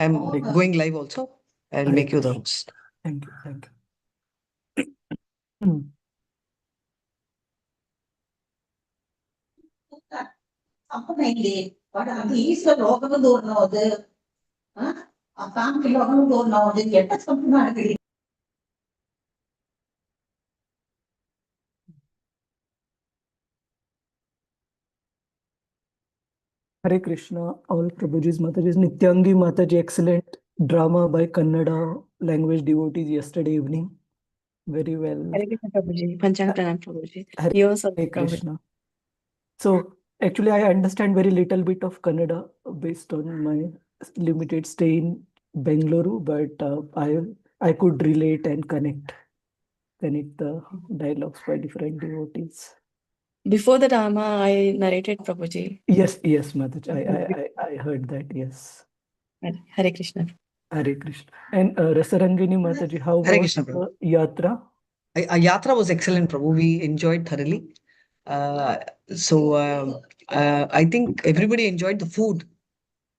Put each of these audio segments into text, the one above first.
I'm going live also. I'll make you the host. Thank you. Thank you. Hare Krishna, all Prabhuji's Mataji's Nityangi Mataji, excellent drama by Kannada language devotees yesterday evening. Very well. Hare Krishna Prabhuji. Panchang Pranam Prabhuji. Hare Yours also, Prabhuji. Krishna. So actually, I understand very little bit of Kannada based on my limited stay in Bengaluru, but I could relate and connect the dialogues by different devotees. Before the drama, I narrated Prabhuji. Yes, Mataji, I heard that. Yes. Hare Krishna. Hare Krishna. And Rasarangini Mataji, how Hare was Krishna, Prabhu. the yatra? Yatra was excellent, Prabhu. We enjoyed thoroughly. I think everybody enjoyed the food.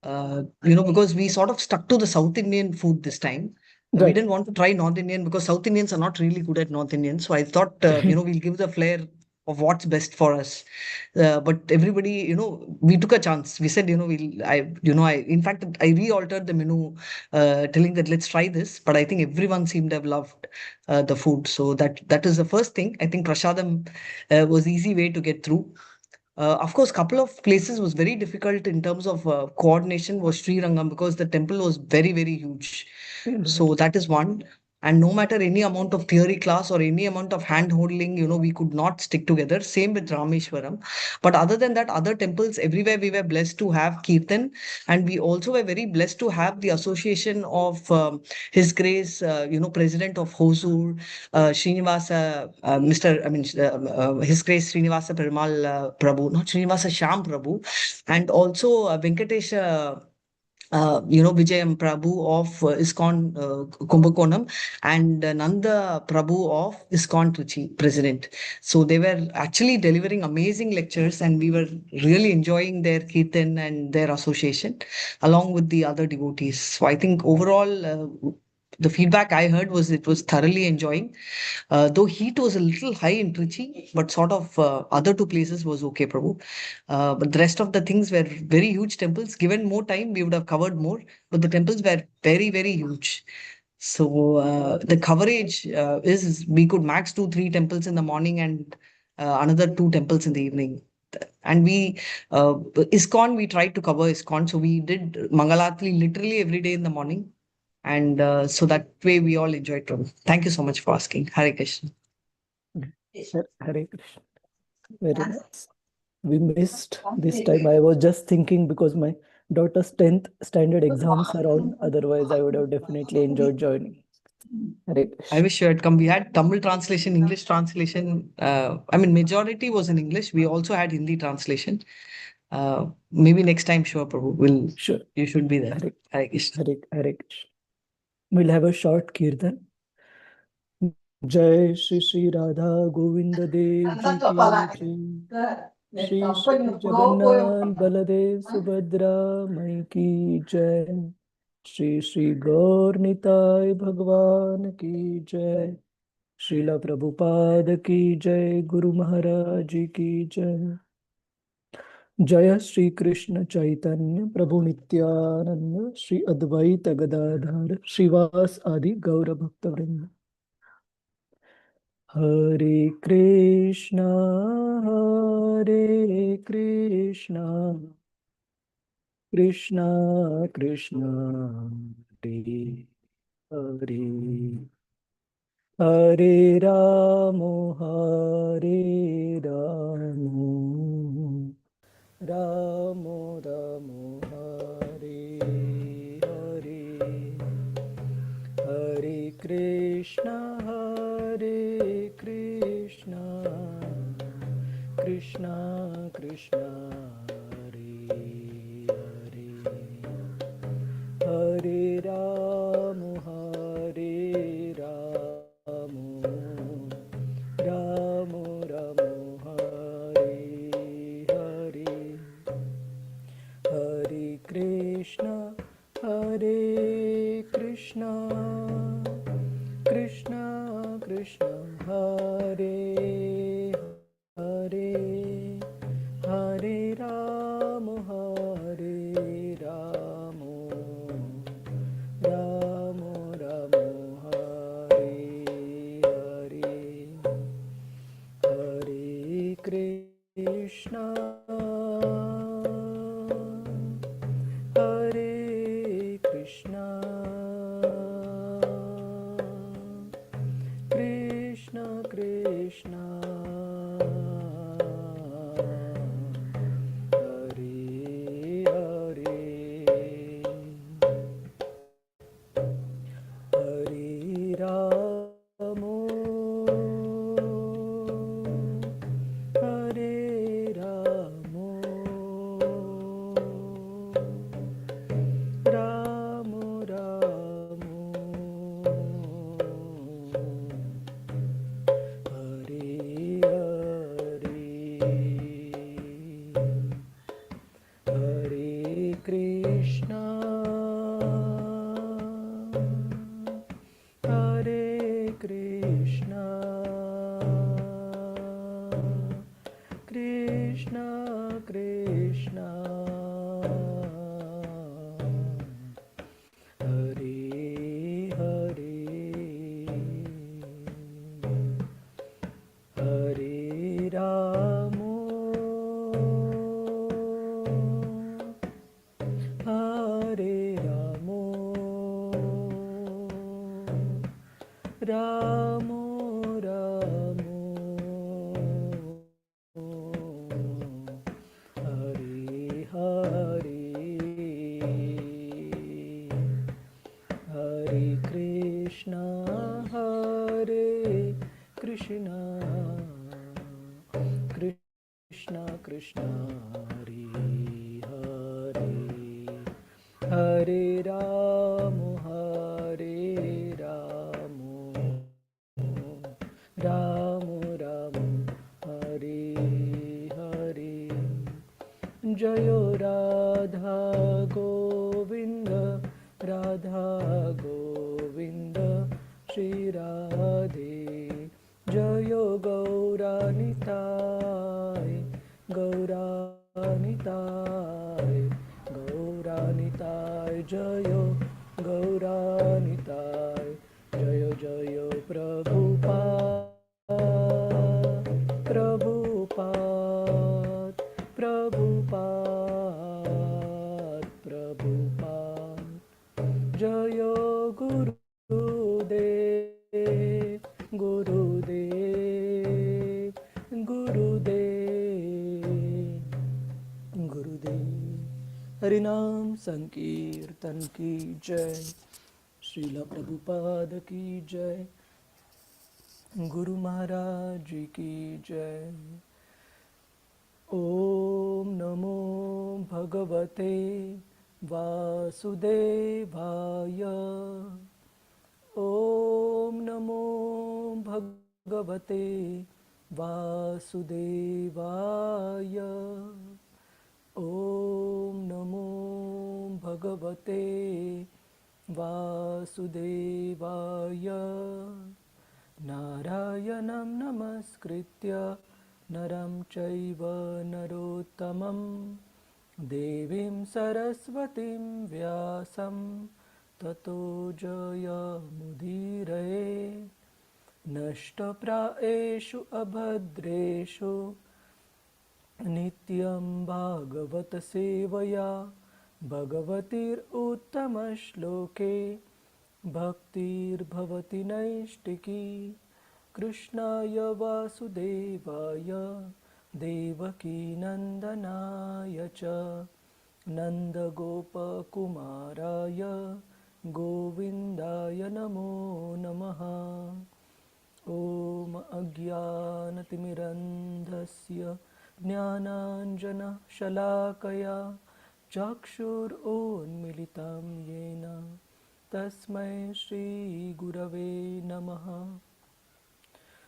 Because we sort of stuck to the South Indian food this time. We Right. didn't want to try North Indian because South Indians are not really good at North Indian. So I thought, we'll give the flair of what's best for us. But everybody, we took a chance. We said, in fact, I re-altered the menu, telling that let's try this. But I think everyone seemed to have loved the food. So that is the first thing. I think Prasadam was easy way to get through. Of course, couple of places was very difficult in terms of coordination was Sri Rangam because the temple was very, very huge. So that is one. And no matter any amount of theory class or any amount of hand holding, we could not stick together. Same with Rameshwaram. But other than that, other temples, everywhere we were blessed to have Kirtan. And we also were very blessed to have the association of His Grace, President of Hosur, Srinivasa, His Grace Srinivasa Perumal Prabhu, not Srinivasa Sham Prabhu, and also Venkatesh. Vijayam Prabhu of ISKCON Kumbakonam and Nanda Prabhu of ISKCON Trichy, president. So they were actually delivering amazing lectures and we were really enjoying their kirtan and their association along with the other devotees. So I think overall, the feedback I heard was it was thoroughly enjoying. Though heat was a little high in Trichy, but sort of other two places was okay, Prabhu. But the rest of the things were very huge temples. Given more time, we would have covered more, but the temples were very, very huge. So the coverage is we could max do 3 temples in the morning and another 2 temples in the evening. And ISKCON, we tried to cover ISKCON. So we did Mangalatli literally every day in the morning. And so that way we all enjoyed Prabhu. Thank you so much for asking. Hare Krishna. Hare Krishna. Very nice. We missed this time. I was just thinking because my daughter's 10th standard exams are on. Otherwise, I would have definitely enjoyed joining. Hare Krishna. I wish you had come. We had Tamil translation, English translation. Majority was in English. We also had Hindi translation. Maybe next time, sure, Prabhu. Sure. You should be there. Hare Krishna. Hare Krishna. We'll have a short kirtan. Jai Shri Shri Radha Govinda Dev Ji ki Jai. Shri Shri Jagannath Baladev Subhadra Mai ki Jai. Shri Shri Gaur Nitai Bhagwan ki Jai. Srila Prabhupada ki Jai. Guru Maharaj ki Jai. Jaya Shri Krishna Chaitanya Prabhu Nityananda Shri Advaita Gadadhar Srivas Adi Gaura Bhakta Vrinda. Hare Krishna Krishna Krishna Hare Hare Hare Ramo Ramo Ramo Hare Hare Hare Krishna Krishna Krishna Hare Hare Hare Ramo Ramo Ramo Hare Hare Hare Krishna Krishna Krishna Krishna Krishna Hare Hare Hare Rama Hare Rama Rama Rama Hare Hare Hare Krishna Hare Krishna Krishna Krishna Hare Hare Hare Ramo Hare Ramo Ramo Ramo Hare Hare Hare Krishna Hare Krishna Krishna Krishna Hare Hare Hare Ramo Hare Ramo Ramo Ramo Hare Hare Hare Krishna Hare Krishna Krishna Krishna Hare Hare Hare Ramo Hare Ramo Ramo Ramo Hare Hare Jayo Radha Govinda Radha Govinda Shri Radhe Jayo Gauranitai Gauranitai Gauranitai Jayo Gauranitai Jayo Jayo Prabhupada Prabhupada Prabhupada Prabhupada Jayo Gurudev Gurudev Gurudev Gurudev Harinam Sankirtan ki jai Srila Prabhupada ki jai Guru Maharaj ji ki jai Om Namo Bhagavate Vasudevaya Om Namo Bhagavate Vasudevaya Om Namo Bhagavate Vasudevaya Narayanam Namaskritya Naram Chaiva Narottamam Devim Saraswatim Vyasam Tato Jaya Mudiraye Nashtapraeshu Abhadreshu Nityam Bhagavata Sevaya Bhagavatir Uttamashloke Bhaktir Bhavati Naishtiki Krishnaya Vasudevaya Devaki Nandanaya Cha Nanda Gopa Kumaraya Govindaya Namo Namaha Om Ajnanatimirandhasya Jnananjana Shalakaya Chakshur Unmilitam Yena Tasmai Shri Gurave Namaha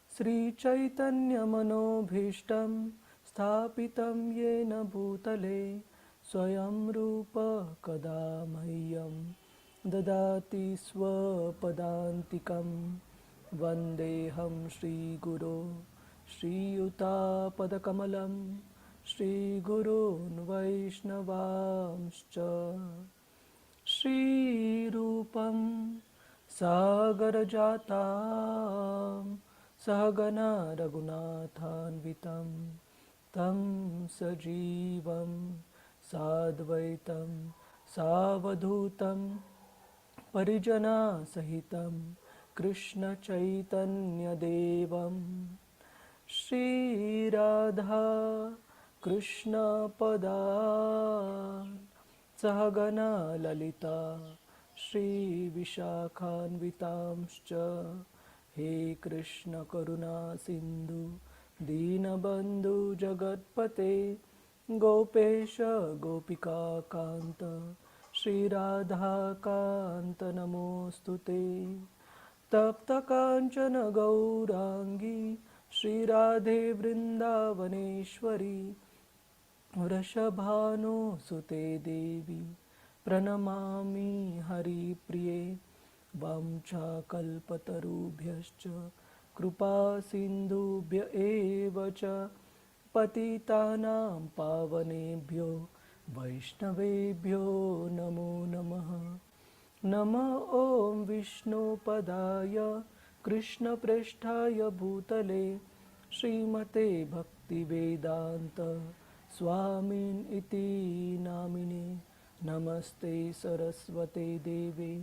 Sri Chaitanya Manobhishtam Sthapitam Yena Bhutale Swayam Rupa Kada Mahyam ददाति स्वपदान्तिकं वन्देऽहं श्रीगुरो श्रीयुतापदकमलं श्रीगुरोन् वैष्णवांश्च श्रीरूपं सागरजातां सहगना रघुनाथान्वितं तं सजीवं साद्वैतं सावधूतं परिजनासहितं कृष्णचैतन्यदेवं श्रीराधा कृष्णपदान् सहगना ललिता श्रीविशाखान्वितांश्च हे कृष्ण करुणा सिन्धु दीनबन्धु जगत्पते गोपेश गोपिकान्त श्रीराधाकान्त नमोऽस्तु ते तप्तकाञ्चन गौराङ्गी श्रीराधे वृन्दावनेश्वरी वृषभानुसुते देवी प्रणमामि हरिप्रिये वाञ्छाकल्पतरुभ्यश्च कृपासिन्धुभ्य एव च पतितानां पावनेभ्यो वैष्णवेभ्यो नमो नमः नमः ॐ विष्णुपदाय कृष्णप्रेष्ठाय भूतले श्रीमते भक्तिवेदान्त स्वामिन् इति नामिने नमस्ते सरस्वते देवे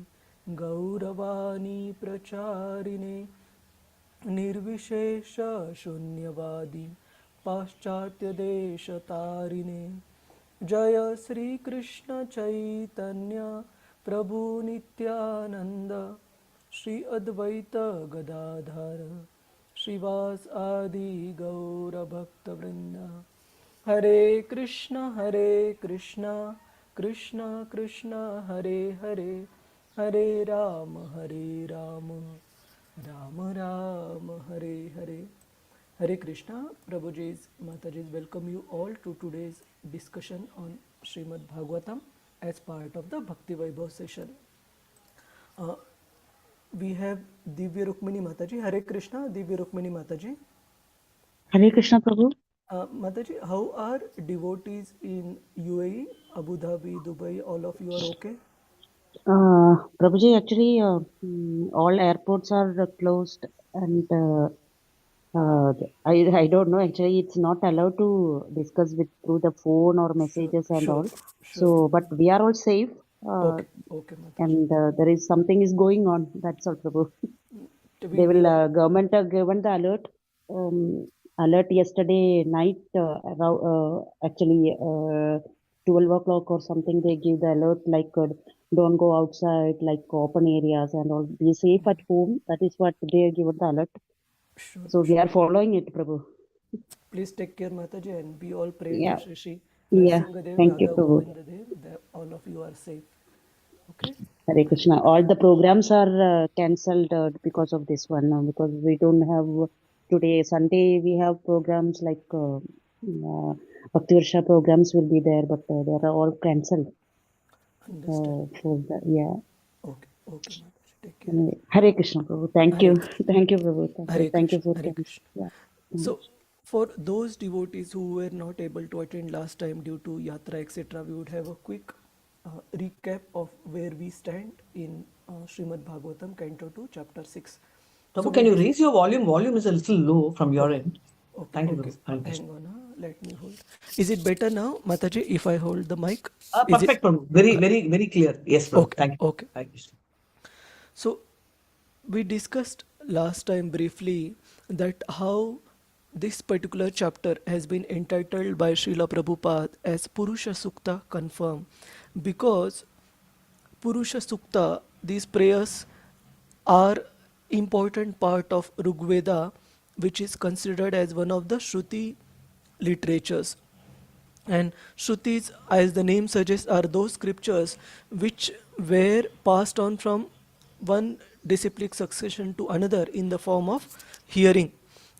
गौरवाणी प्रचारिणे निर्विशेष शून्यवादी पाश्चात्यदेशतारिणे जय श्री कृष्ण चैतन्य प्रभु नित्यानंद श्री अद्वैत गदाधर श्रीवास आदि गौर भक्तवृंद हरे Krishna Krishna Krishna Hare Hare Hare Ram Ram Ram Hare Hare. Hare Krishna, Prabhuji's, Mataji's welcome you all to today's discussion on Srimad Bhagavatam as part of the Bhakti Vaibhav session. We have Divya Rukmini Mataji. Hare Krishna, Divya Rukmini Mataji. Hare Krishna Prabhu. Mataji, how are devotees in UAE, Abu Dhabi, Dubai? All of you are okay? Prabhuji, actually, all airports are closed, and I don't know. Actually, it's not allowed to discuss with through the phone or messages and Sure. all. So, but we are all safe. Okay, Mataji. And there is something is going on. That's all, Prabhu. They will government given the alert. Alert yesterday night. Actually, 12 o'clock or something. They give the alert like don't go outside, like open areas and all. Be safe at home. That is what they are given the alert. Sure, So we are following it, Prabhu. Please take care, Mataji, and be all prayed Yeah. to Shri Yeah. Nrsimhadev, Thank you, Radha, Prabhu. Govinda Dev, that all of you are safe. Okay? Hare Krishna. All the programs are cancelled because of this one. Because we don't have today Sunday. We have programs like Bhakti Varsha programs will be there, but they are all cancelled. Understand. Yeah. Okay, Mataji. Take care. Anyway, Hare Krishna, Prabhu. Thank you. Thank you, Prabhu. Thank you for Hare Krishna. yeah. So, for those devotees who were not able to attend last time due to yatra, etc., we would have a quick recap of where we stand in Srimad Bhagavatam, Canto 2, Chapter 6. Prabhu, can you raise your volume? Volume is a little low from your end. Okay, Thank you, okay. Prabhu. Hare Krishna. Hang on, let me hold. Is it better now, Mataji, if I hold the mic? Perfect, Prabhu. Very clear. Yes, Prabhu. Okay, Thank you. okay. Hare Krishna. So, we discussed last time briefly that how this particular chapter has been entitled by Srila Prabhupada as Purusha Sukta Confirm, because Purusha Sukta, these prayers are important part of Rigveda, which is considered as one of the Shruti literatures. And Shrutis, as the name suggests, are those scriptures which were passed on from one disciplic succession to another in the form of hearing.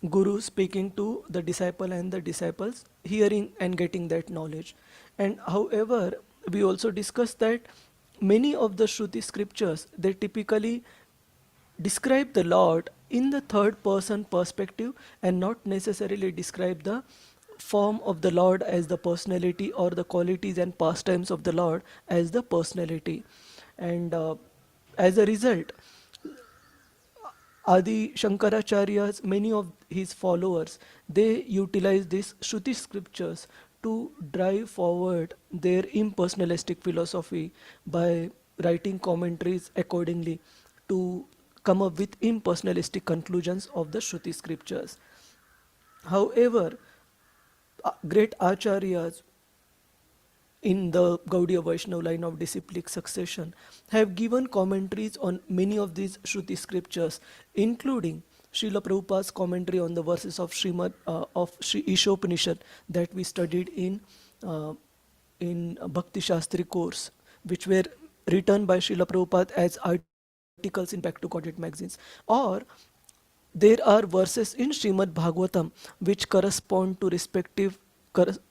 Guru speaking to the disciple and the disciples hearing and getting that knowledge. And however, we also discussed that many of the Shruti scriptures, they typically describe the Lord in the third person perspective and not necessarily describe the form of the Lord as the personality or the qualities and pastimes of the Lord as the personality. And as a result, Adi Shankaracharya's, many of his followers, they utilize these Shruti scriptures to drive forward their impersonalistic philosophy by writing commentaries accordingly to come up with impersonalistic conclusions of the Shruti scriptures. However, great acharyas in the Gaudiya Vaishnava line of disciplic succession have given commentaries on many of these Shruti scriptures, including Srila Prabhupada's commentary on the verses of of Sri Ishopanishad that we studied in Bhakti Shastri course, which were written by Srila Prabhupada as articles in Back to Godhead magazines. Or there are verses in Srimad Bhagavatam which correspond to respective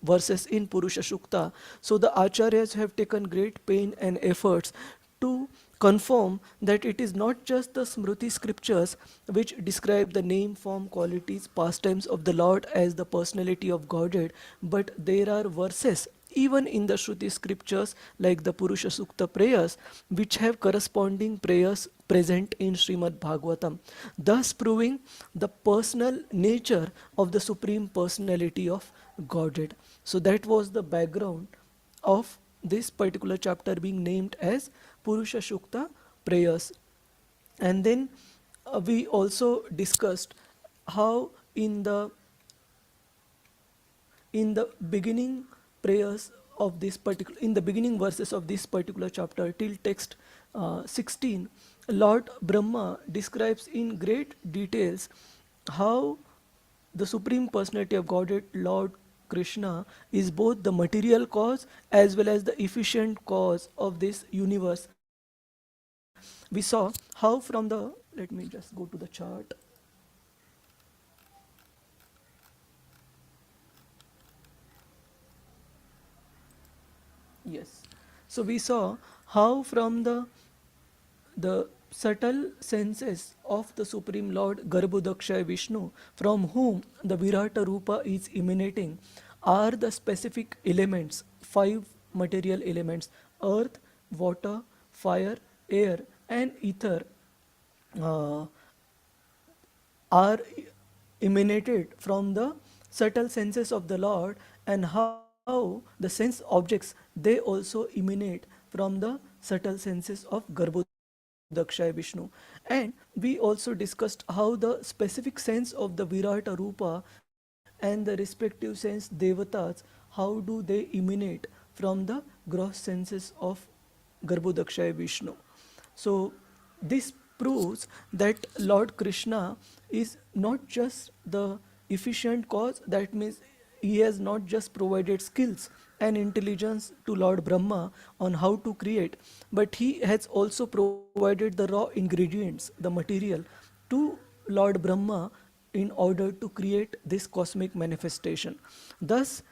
verses in Purusha Sukta. So the Acharyas have taken great pain and efforts to confirm that it is not just the Smriti scriptures which describe the name, form, qualities, pastimes of the Lord as the personality of Godhead, but there are verses even in the Shruti scriptures like the Purusha Sukta prayers which have corresponding prayers present in Srimad Bhagavatam, thus proving the personal nature of the Supreme Personality of Godhead. So that was the background of this particular chapter being named as Purusha Sukta prayers. And then we also discussed how in the beginning prayers of this particular, in the beginning verses of this particular chapter till text 16, Lord Brahma describes in great details how the Supreme Personality of Godhead, Lord Krishna, is both the material cause as well as the efficient cause of this universe. We saw how from the, let me just go to the chart. Yes. So we saw how from the subtle senses of the Supreme Lord Garbhodakshay Vishnu, from whom the Virata Rupa is emanating, are the specific elements, 5 material elements: earth, water, fire, air, and ether, uh, are emanated from the subtle senses of the Lord, and how the sense objects, they also emanate from the subtle senses of Garbhodakshay Vishnu. And we also discussed how the specific sense of the Virata Rupa and the respective sense Devatas, how do they emanate from the gross senses of Garbhodakshay Vishnu. So this proves that Lord Krishna is not just the efficient cause, that means he has not just provided skills and intelligence to Lord Brahma on how to create, but he has also provided the raw ingredients, the material, to Lord Brahma in order to create this cosmic manifestation. Thus,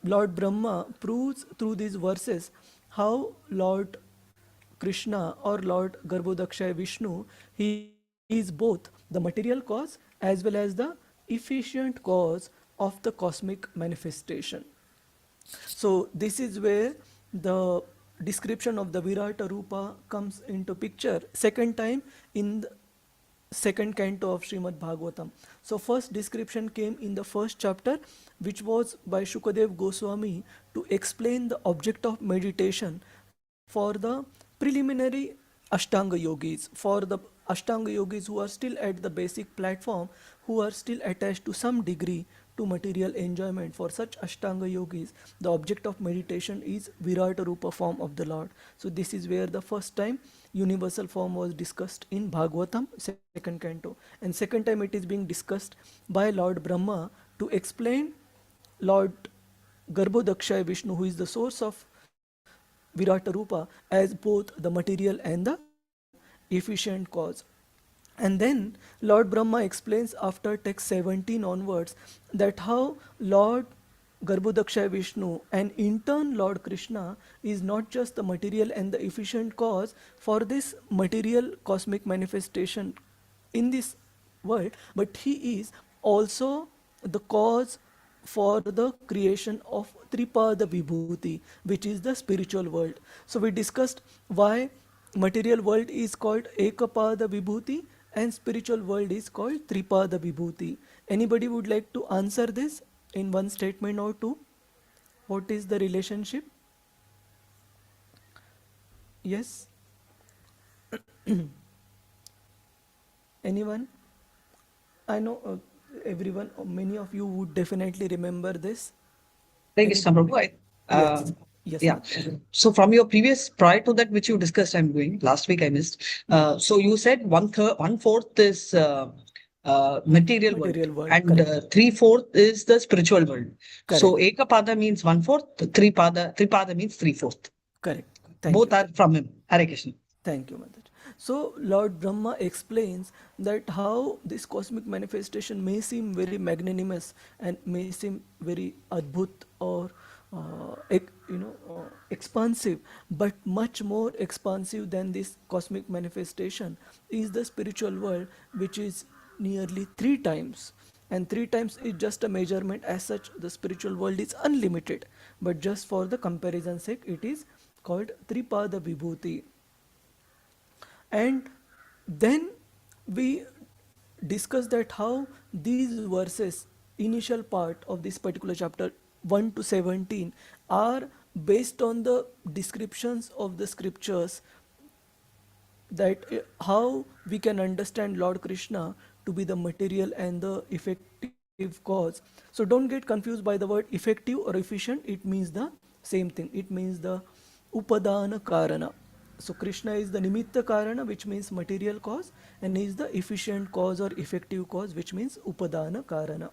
Lord Brahma proves through these verses how Lord Krishna or Lord Garbhodakshay Vishnu, he is both the material cause as well as the efficient cause of the cosmic manifestation. So this is where the description of the Virata Rupa comes into picture second time in the second canto of Srimad Bhagavatam. So first description came in the first chapter, which was by Shukadev Goswami to explain the object of meditation for the preliminary Ashtanga yogis, for the Ashtanga yogis who are still at the basic platform, who are still attached to some degree to material enjoyment. For such Ashtanga yogis, the object of meditation is Virata Rupa form of the Lord. So this is where the first time universal form was discussed in Bhagavatam, second canto. And second time it is being discussed by Lord Brahma to explain Lord Garbhodakshay Vishnu, who is the source of Virata Rupa, as both the material and the efficient cause. And then Lord Brahma explains after text 17 onwards that how Lord Garbhodakshay Vishnu, and in turn Lord Krishna is not just the material and the efficient cause for this material cosmic manifestation in this world, but he is also the cause for the creation of Tripada Vibhuti, which is the spiritual world. So we discussed why material world is called Ekapada Vibhuti and spiritual world is called Tripada Vibhuti. Anybody would like to answer this in one statement or two? What is the relationship? Yes? Anyone? I know everyone, many of you would definitely remember this. Thank you, Prabhu. Yes. Yes. Yeah. ma'am. So from your prior to that, which you discussed, I'm doing. Last week I missed. So you said 1/4 is material world, Material world, and correct. 3/4 is the spiritual world. So Correct. Ekapada means 1/4, Tripada means 3/4. Correct. Thank Both you. are from him. Hare Krishna. Thank you, Mother. So, Lord Brahma explains that how this cosmic manifestation may seem very magnanimous and may seem very adbhut or expansive, but much more expansive than this cosmic manifestation is the spiritual world, which is nearly 3 times. And 3 times is just a measurement. As such, the spiritual world is unlimited, but just for the comparison sake, it is called Tripada Vibhuti. And then we discuss that how these verses, initial part of this particular chapter 1 to 17, are based on the descriptions of the scriptures, that how we can understand Lord Krishna to be the material and the effective cause. So don't get confused by the word effective or efficient. It means the same thing. It means the upadana karana. So Krishna is the nimitta karana, which means material cause, and he is the efficient cause or effective cause, which means upadana karana.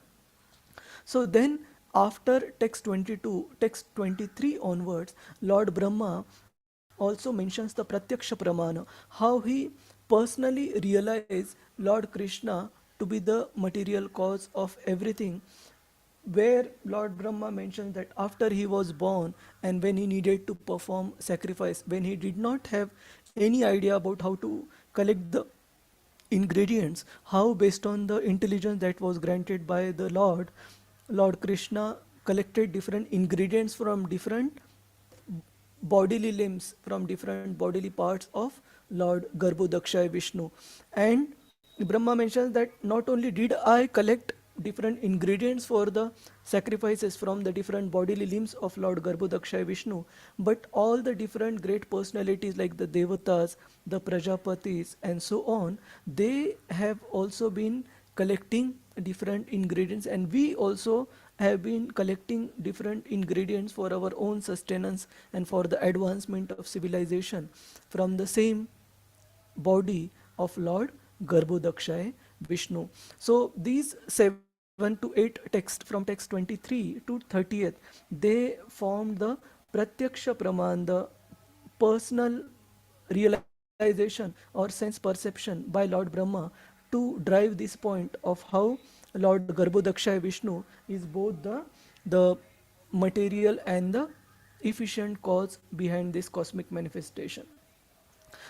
So then after text 22, text 23 onwards, Lord Brahma also mentions the pratyaksha pramana, how he personally realized Lord Krishna to be the material cause of everything, where Lord Brahma mentions that after he was born and when he needed to perform sacrifice, when he did not have any idea about how to collect the ingredients, how based on the intelligence that was granted by the Lord Krishna collected different ingredients from different bodily limbs, from different bodily parts of Lord Garbhodakshay Vishnu. And Brahma mentions that not only did I collect different ingredients for the sacrifices from the different bodily limbs of Lord Garbhodakshay Vishnu, but all the different great personalities like the Devatas, the Prajapatis, and so on, they have also been collecting different ingredients, and we also have been collecting different ingredients for our own sustenance and for the advancement of civilization from the same body of Lord Garbhodakshay Vishnu. So these 7 to 8 texts from text 23 to 30th, they form the Pratyaksha Praman, the personal realization or sense perception by Lord Brahma to drive this point of how Lord Garbhodakshay Vishnu is both the material and the efficient cause behind this cosmic manifestation.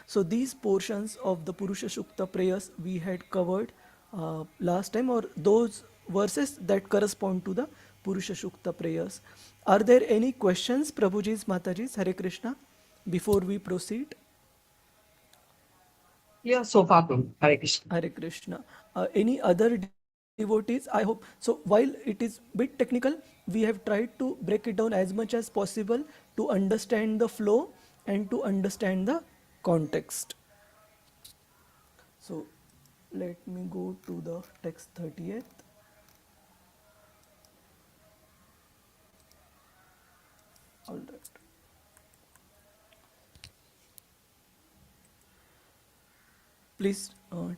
So these portions of the Purusha Shukta prayers we had covered last time, or those verses that correspond to the Purusha Shukta prayers. Are there any questions, Prabhujis, Matajis, Hare Krishna, before we proceed? Yeah, so far, Prabhu. Hare Krishna. Hare Krishna. Any other devotees? I hope so. While it is bit technical, we have tried to break it down as much as possible to understand the flow and to understand the context. So let me go to the text 30th. All right. Please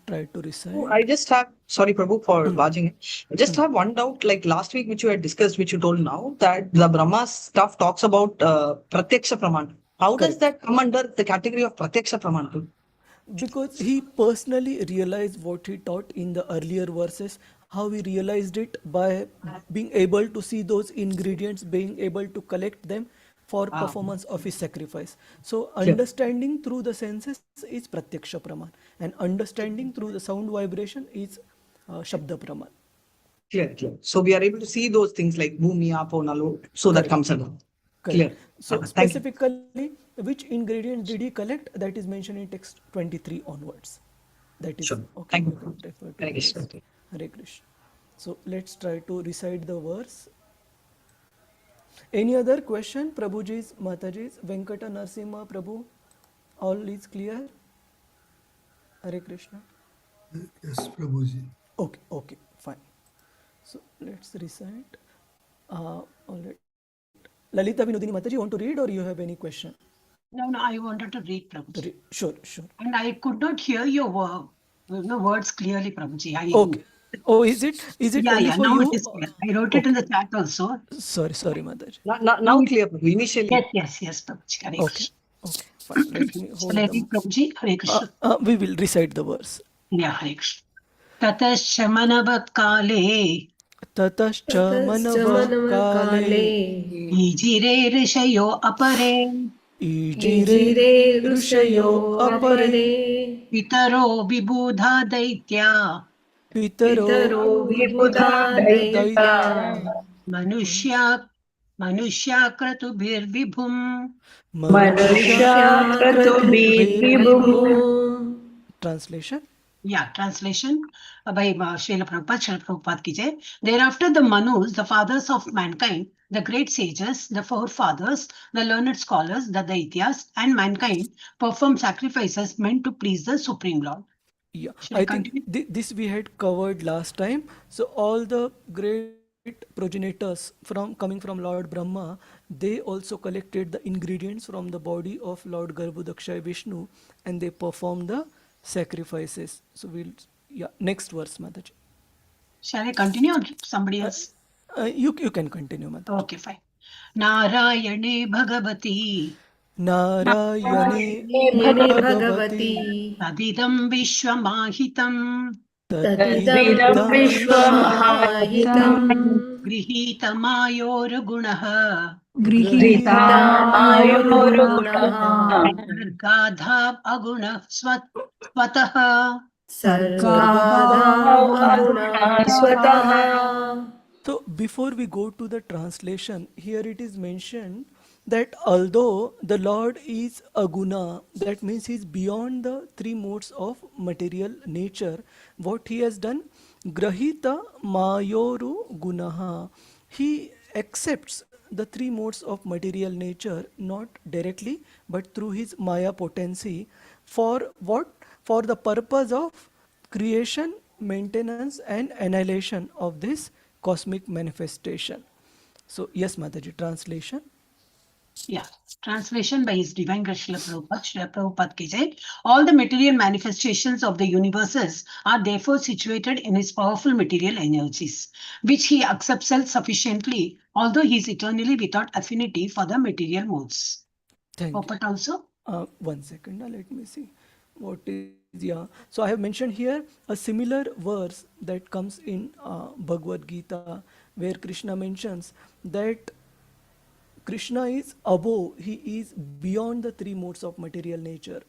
try to recite. I just have, sorry, Prabhu, for lodging it. I just have one doubt, like last week, which you had discussed, which you told now, that the Brahma stuff talks about Pratyaksha Praman. How does Correct. that come under the category of Pratyaksha Praman? Because he personally realized what he taught in the earlier verses, how we realized it by being able to see those ingredients, being able to collect them for performance of his sacrifice. So Clear. understanding through the senses is pratyaksha praman, and understanding through the sound vibration is shabda praman. Clear, clear. So we are able to see those things like bhumi, apo, nalu. So that Correct. comes along. Correct. Clear. So Thank you. specifically, which ingredient did he collect? That is mentioned in text 23 onwards. That is Sure. okay. Thank We you. can refer to Hare this. Krishna. Hare Krishna. So let's try to recite the verse. Any other question? Prabhuji's, Mataji's, Venkata Narsimha Prabhu, all is clear? Hare Krishna. Yes, Prabhuji. Okay, okay, fine. So let's recite. All right. Lalita Vinodini Mataji, you want to read or you have any question? No, I wanted to read, Prabhuji. Sure, sure. And I could not hear your words clearly, Prabhuji. Okay. Oh, is it Yeah, only yeah, for now you? it is clear. I wrote it in the chat also. Sorry, Mataji. Now clear, Prabhu. Initially. Yes, Prabhuji. Hare Okay, Krishna. fine. Let me hold Shall I read, Prabhuji? Hare Krishna. We will recite the verse. Yeah, Hare Krishna. Tatascha manavat kale Tatascha manavakale ijire rishayo apare ijire rushayo apare pitaro vibudha daitya pitaro Vibhuda daitya manushya kratu Manusha Kratubir Vibhum. Translation. Yeah, translation by Srila Prabhupada ki jai. Thereafter, the Manus, the fathers of mankind, the great sages, the forefathers, the learned scholars, the Daityas, and mankind perform sacrifices meant to please the Supreme Lord. Yeah, Should I I think continue? this we had covered last time. So all the great progenitors coming from Lord Brahma, they also collected the ingredients from the body of Lord Garbhodakshay Vishnu, and they performed the sacrifices. So next verse, Mataji. Shall I continue or somebody else? You can continue, Mataji. Okay, fine. Narayane Bhagavati Narayane Yene Bhagavati Bhagavati Tadidam Vishwamahitam Tatidam Vishwamahitam Grihitamayor Gunaha Grihitamayorugunaha Sargadha Aguna Swataha. Sargadha Aguna Swataha. So before we go to the translation, here it is mentioned that although the Lord is aguna, that means he is beyond the three modes of material nature, what he has done, grahita mayoru gunaha, he accepts the three modes of material nature not directly but through his maya potency. For what? For the purpose of creation, maintenance and annihilation of this cosmic manifestation. So yes, Mataji, translation. Yeah, translation by His Divine Grace Srila Prabhupada ki jai. All the material manifestations of the universes are therefore situated in his powerful material energies, which he accepts self-sufficiently, although he is eternally without affinity for the material modes. Thank Popat also? you. 1 second, let me see. What is, yeah. So I have mentioned here a similar verse that comes in Bhagavad Gita, where Krishna mentions that Krishna is above, he is beyond the three modes of material nature.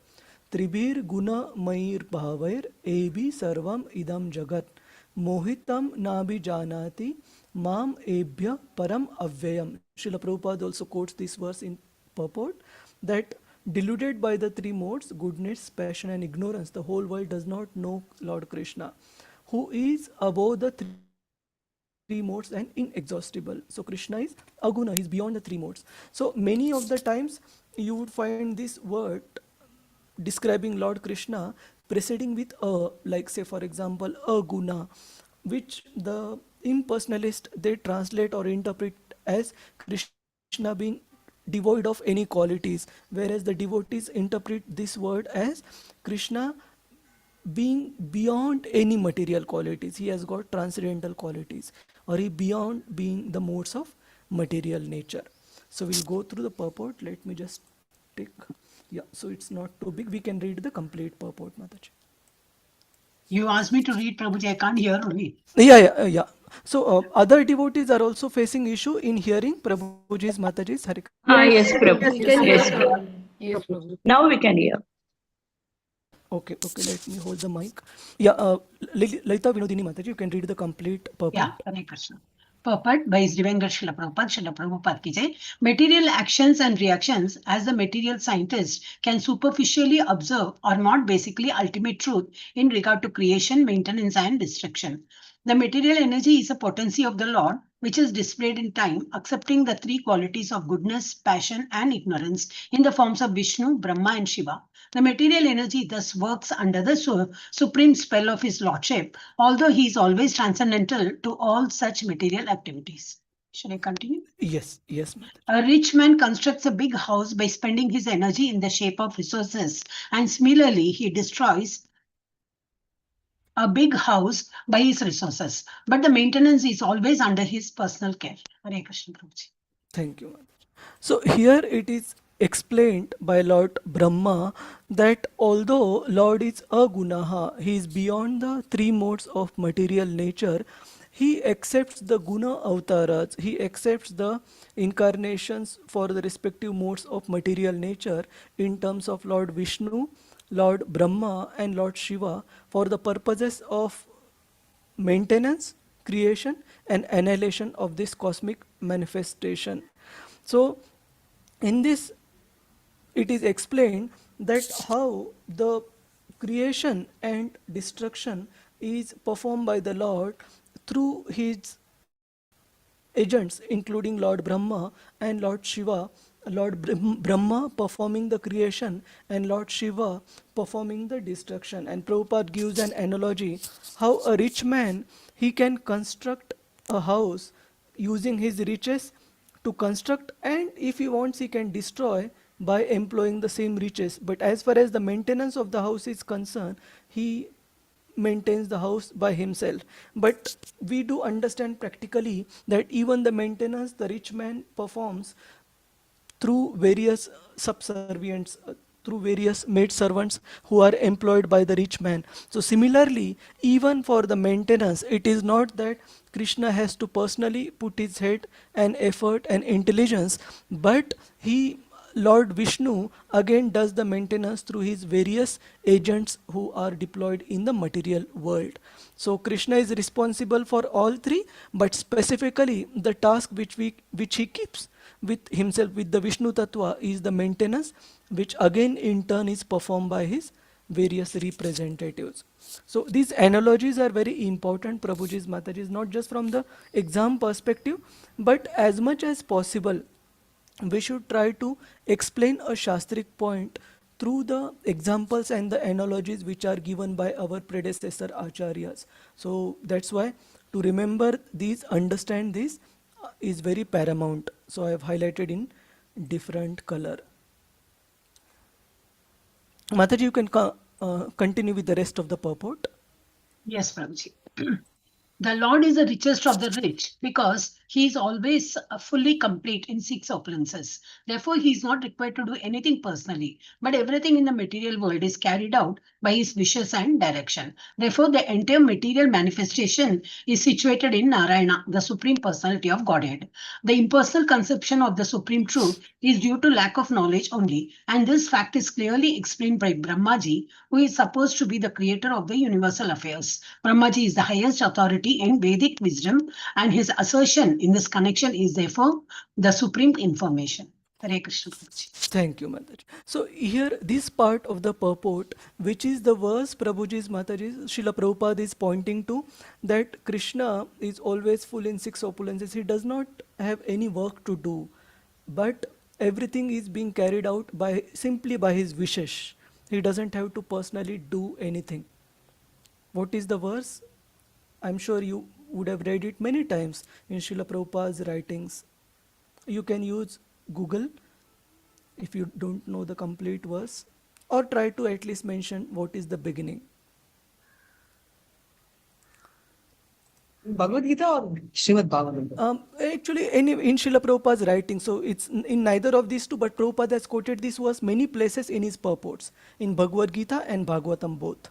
Tribir guna mayir bhavair ebi sarvam idam jagat mohitam nabi janati mam ebhya param avyayam. Srila Prabhupada also quotes this verse in purport that deluded by the three modes, goodness, passion and ignorance, the whole world does not know Lord Krishna, who is above the three modes and inexhaustible. So Krishna is aguna, he is beyond the three modes. So many of the times you would find this word describing Lord Krishna preceding with a, like say for example aguna, which the impersonalist they translate or interpret as Krishna being devoid of any qualities, whereas the devotees interpret this word as Krishna being beyond any material qualities. He has got transcendental qualities, or he beyond being the modes of material nature. So we'll go through the purport. Let me just take, yeah, so it's not too big. We can read the complete purport, Mataji. You asked me to read, Prabhuji. I can't hear only. Yeah. So other devotees are also facing issue in hearing Prabhuji's Mataji's Hari. Yes, Prabhu. Yes, Yes, yes, Prabhu. yes, Prabhu. Now we can hear. Okay, let me hold the mic. Yeah, Lalita Vinodini Mataji, you can read the complete purport. Yeah, Hare Krishna. Purport by His Divine Grace Srila Prabhupada, Srila Prabhupada ki jai. Material actions and reactions as the material scientist can superficially observe are not basically ultimate truth in regard to creation, maintenance, and destruction. The material energy is a potency of the Lord, which is displayed in time, accepting the three qualities of goodness, passion, and ignorance in the forms of Vishnu, Brahma, and Shiva. The material energy thus works under the supreme spell of his lordship, although he is always transcendental to all such material activities. Should I continue? Yes, Mataji. A rich man constructs a big house by spending his energy in the shape of resources, and similarly, he destroys a big house by his resources. But the maintenance is always under his personal care. Hare Krishna Prabhuji. Thank you, Mataji. So here it is explained by Lord Brahma that although Lord is a gunaha, he is beyond the three modes of material nature. He accepts the guna avtaras, he accepts the incarnations for the respective modes of material nature in terms of Lord Vishnu, Lord Brahma, and Lord Shiva for the purposes of maintenance, creation, and annihilation of this cosmic manifestation. So, in this, it is explained that how the creation and destruction is performed by the Lord through his agents, including Lord Brahma and Lord Shiva. Lord Brahma performing the creation and Lord Shiva performing the destruction. And Prabhupada gives an analogy how a rich man, he can construct a house using his riches to construct, and if he wants he can destroy by employing the same riches. But as far as the maintenance of the house is concerned, he maintains the house by himself. But we do understand practically that even the maintenance the rich man performs through various subservients, through various maid servants who are employed by the rich man. So similarly, even for the maintenance, it is not that Krishna has to personally put his head and effort and intelligence, but Lord Vishnu again does the maintenance through his various agents who are deployed in the material world. So Krishna is responsible for all three, but specifically the task which he keeps with himself, with the Vishnu Tattva, is the maintenance, which again in turn is performed by his various representatives. So these analogies are very important, Prabhuji's Mataji's, not just from the exam perspective, but as much as possible, we should try to explain a Shastric point through the examples and the analogies which are given by our predecessor acharyas. So that's why to remember these, understand this is very paramount. So I have highlighted in different color. Mataji, you can continue with the rest of the purport. Yes, Prabhuji. The Lord is the richest of the rich because he is always fully complete in six opulences. Therefore, he is not required to do anything personally, but everything in the material world is carried out by his wishes and direction. Therefore, the entire material manifestation is situated in Narayana, the Supreme Personality of Godhead. The impersonal conception of the Supreme Truth is due to lack of knowledge only, and this fact is clearly explained by Brahmaji, who is supposed to be the creator of the universal affairs. Brahmaji is the highest authority in Vedic wisdom, and his assertion in this connection is therefore the supreme information. Hare Krishna Prabhuji. Thank you, Mataji. So here, this part of the purport, which is the verse Prabhuji's Mataji, Srila Prabhupada is pointing to, that Krishna is always full in six opulences. He does not have any work to do, but everything is being carried out simply by his wishes. He doesn't have to personally do anything. What is the verse? I'm sure you would have read it many times in Srila Prabhupada's writings. You can use Google if you don't know the complete verse, or try to at least mention what is the beginning. Bhagavad Gita or Srimad Bhagavatam? Actually, in Srila Prabhupada's writing, so it's in neither of these two, but Prabhupada has quoted this verse many places in his purports, in Bhagavad Gita and Bhagavatam both.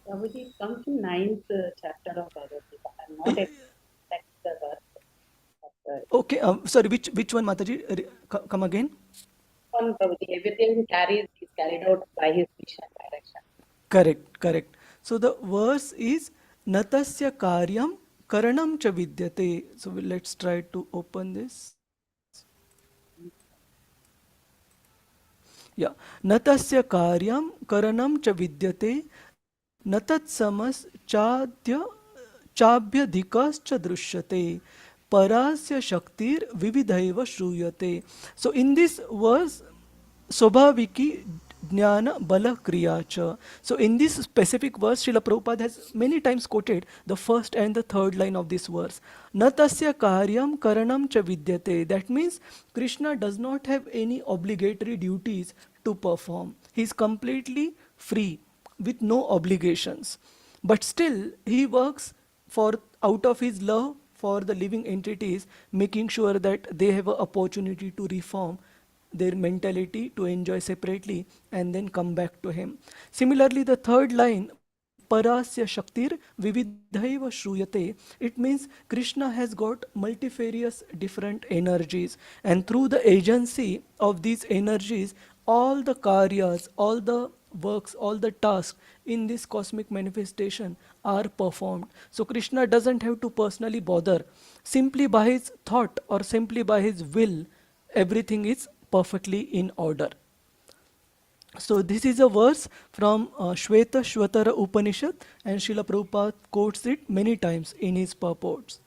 Prabhuji, come to 9th chapter of Bhagavad Gita. I'm not able to text the verse. Okay, sorry, which one, Mataji? Come again. On Prabhuji, everything is carried out by his wish and direction. Correct. So the verse is Natasya karyam karanam cha vidyate. So let's try to open this. Yeah. Natasya karyam karanam cha vidyate natat samas chabhyadhikas cha drishyate parasya shaktir vividhaiva shruyate. So in this verse, Sobhaviki Jnana Bala Kriya Cha. So in this specific verse, Srila Prabhupada has many times quoted the first and the third line of this verse. Natasya karyam karanam cha vidyate. That means Krishna does not have any obligatory duties to perform. He is completely free with no obligations. But still, he works for out of his love for the living entities, making sure that they have an opportunity to reform their mentality, to enjoy separately and then come back to him. Similarly, the third line, Parasya Shaktir Vividhaiva Shruyate, it means Krishna has got multifarious different energies, and through the agency of these energies, all the karyas, all the works, all the tasks in this cosmic manifestation are performed. So Krishna doesn't have to personally bother. Simply by his thought or simply by his will, everything is perfectly in order. So this is a verse from Shweta Shvatara Upanishad, and Srila Prabhupada quotes it many times in his purports.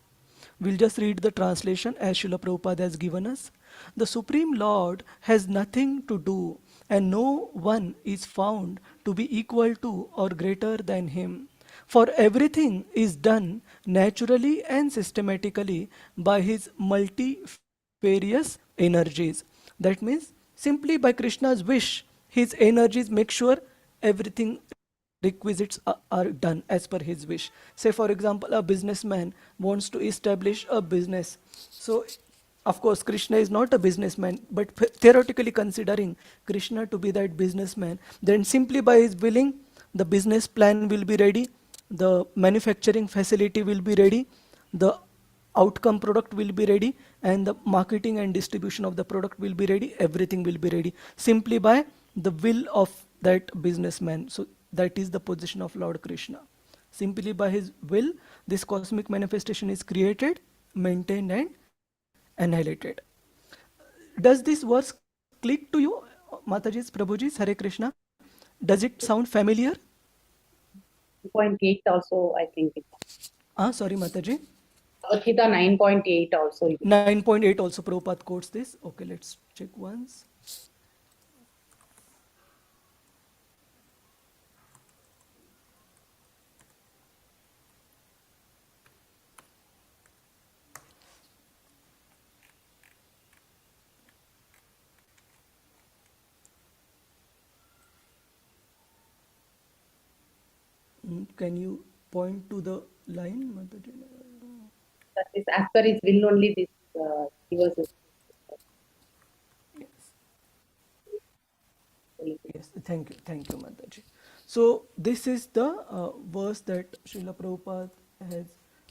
We'll just read the translation as Srila Prabhupada has given us. The Supreme Lord has nothing to do, and no one is found to be equal to or greater than him. For everything is done naturally and systematically by his multifarious energies. That means simply by Krishna's wish, his energies make sure everything requisites are done as per his wish. Say for example, a businessman wants to establish a business. So of course Krishna is not a businessman, but theoretically considering Krishna to be that businessman, then simply by his willing, the business plan will be ready, the manufacturing facility will be ready, the outcome product will be ready, and the marketing and distribution of the product will be ready. Everything will be ready simply by the will of that businessman. So that is the position of Lord Krishna. Simply by his will, this cosmic manifestation is created, maintained and annihilated. Does this verse click to you, Matajis, Prabhujis, Hare Krishna? Does it sound familiar? 9.8 also, I think. Sorry, Mataji. Bhagavad Gita 9.8 also. 9.8 also Prabhupada quotes this. Okay, let's check once. Can you point to the line, Mataji? That is as per his will only this verse. Yes, thank you, Mataji. So this is the verse that Srila Prabhupada has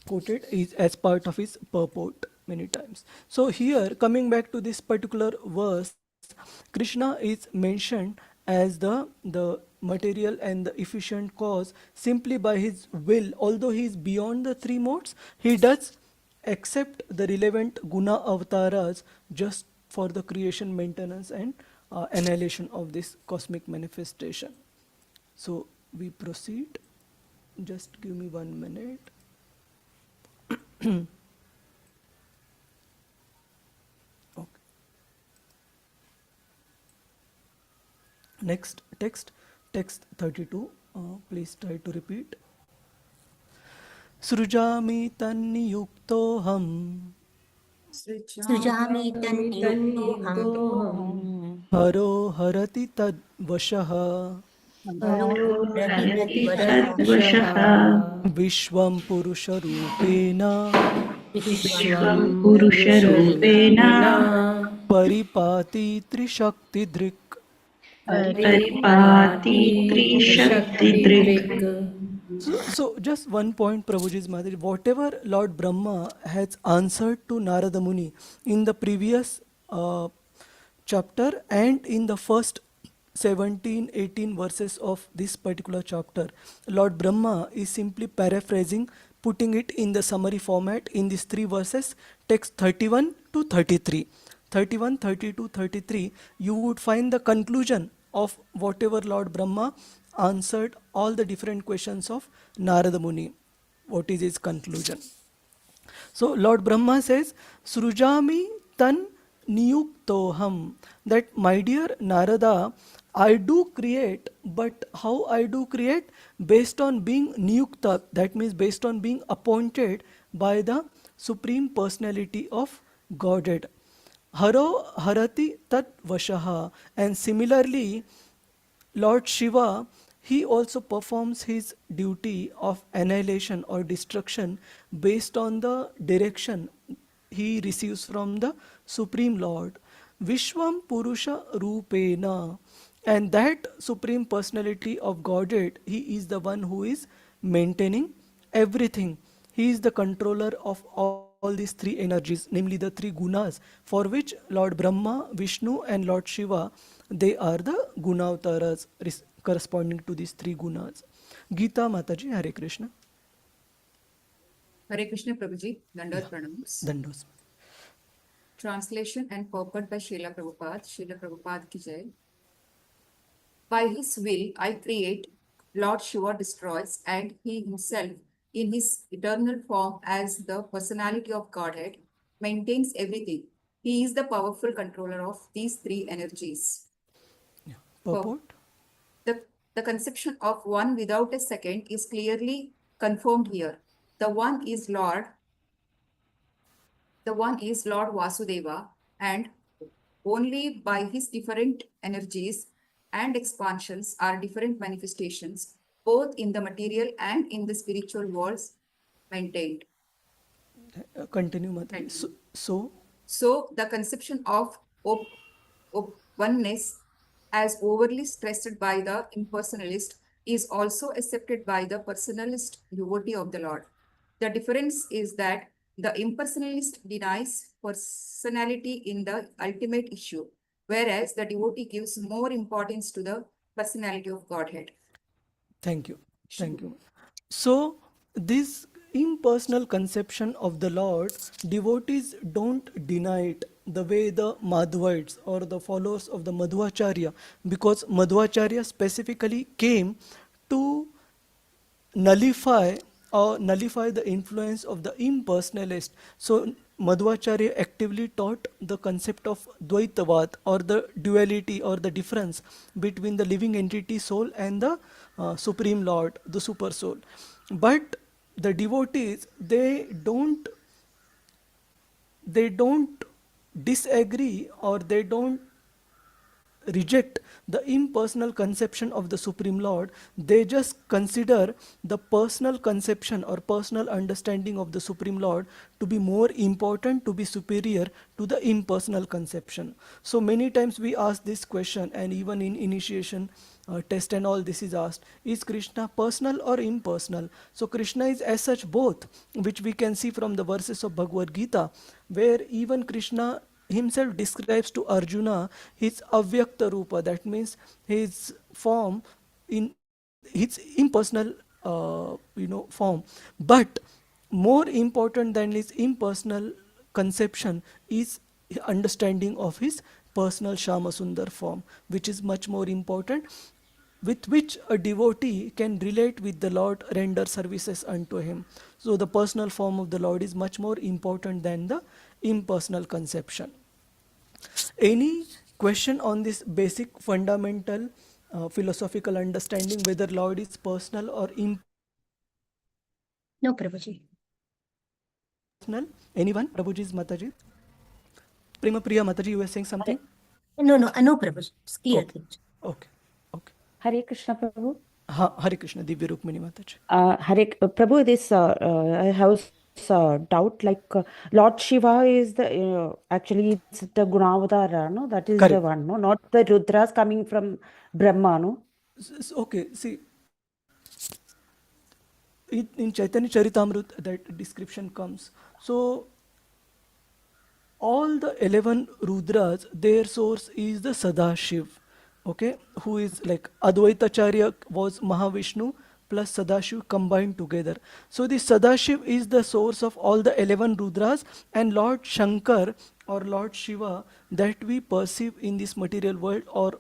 quoted is as part of his purport many times. So here, coming back to this particular verse, Krishna is mentioned as the material and the efficient cause simply by his will. Although he is beyond the three modes, he does accept the relevant guna avtaras just for the creation, maintenance and annihilation of this cosmic manifestation. So we proceed. Just give me 1 minute. Okay. Next text 32. Please try to repeat. Srujami tanniyuktoham सृजामि तन्नियुक्तोऽहम् haro harati tad vashaha हरो रहिरति तद्वशः vishwam purusha rupena विश्वं पुरुषरूपेण paripati trishaktidrik. परिपाति त्रिशक्तिदृक्. So just one point, Prabhuji's Mataji, whatever Lord Brahma has answered to Narada Muni in the previous chapter and in the first 17-18 verses of this particular chapter, Lord Brahma is simply paraphrasing, putting it in the summary format in these three verses, text 31 to 33. 31, 32, 33, you would find the conclusion of whatever Lord Brahma answered all the different questions of Narada Muni. What is his conclusion? So Lord Brahma says, Srujami tan niyuktoham, that my dear Narada, I do create, but how I do create? Based on being niyukta, that means based on being appointed by the Supreme Personality of Godhead. Haro harati tat vashaha, and similarly Lord Shiva, he also performs his duty of annihilation or destruction based on the direction he receives from the Supreme Lord. Vishwam Purusha Rupena. And that Supreme Personality of Godhead, he is the one who is maintaining everything. He is the controller of all these three energies, namely the three gunas, for which Lord Brahma, Vishnu, and Lord Shiva, they are the gunavtaras corresponding to these three gunas. Gita Mataji, Hare Krishna. Hare Krishna Prabhuji, Dandot Pranams. Dandos. Translation and purport by Srila Prabhupada. Srila Prabhupada ki jai. By his will, I create, Lord Shiva destroys, and he himself, in his eternal form as the personality of Godhead, maintains everything. He is the powerful controller of these three energies. Yeah. Purport? The conception of one without a second is clearly confirmed here. The one is Lord Vasudeva, and only by his different energies and expansions are different manifestations, both in the material and in the spiritual worlds, maintained. Continue, Mataji. So, the conception of oneness, as overly stressed by the impersonalist, is also accepted by the personalist devotee of the Lord. The difference is that the impersonalist denies personality in the ultimate issue, whereas the devotee gives more importance to the personality of Godhead. Thank you. Thank you. So, this impersonal conception of the Lord, devotees don't deny it the way the Madhvaites or the followers of the Madhvacharya, because Madhvacharya specifically came to nullify the influence of the impersonalist. So Madhvacharya actively taught the concept of Dvaitavad, or the duality or the difference between the living entity soul and the Supreme Lord, the Super Soul. But the devotees, they don't disagree, or they don't reject the impersonal conception of the Supreme Lord. They just consider the personal conception or personal understanding of the Supreme Lord to be more important, to be superior to the impersonal conception. So many times we ask this question, and even in initiation test and all, this is asked, is Krishna personal or impersonal? So Krishna is as such both, which we can see from the verses of Bhagavad Gita, where even Krishna himself describes to Arjuna his avyakta rupa, that means his form in his impersonal form. But more important than his impersonal conception is understanding of his personal Shama Sundar form, which is much more important, with which a devotee can relate with the Lord, render services unto him. So the personal form of the Lord is much more important than the impersonal conception. Any question on this basic fundamental philosophical understanding, whether Lord is personal or impersonal? No, Prabhuji. Anyone? Prabhuji's Mataji? Prima Priya Mataji, you were saying something? No, Prabhuji. It's clear. Okay. Hare Krishna Prabhu. Hare Krishna, Divya Rukmini Mataji. Prabhu, this I have doubt, like Lord Shiva is the actually it's the Gunavadara, no? That is Correct. the one, no? Not the Rudras coming from Brahma, no? Okay, see, in Chaitanya Charitamrita that description comes. So all the 11 Rudras, their source is the Sadashiv, okay, who is like Advaitacharya was Mahavishnu plus Sadashiv combined together. So the Sadashiv is the source of all the 11 Rudras, and Lord Shankar or Lord Shiva that we perceive in this material world or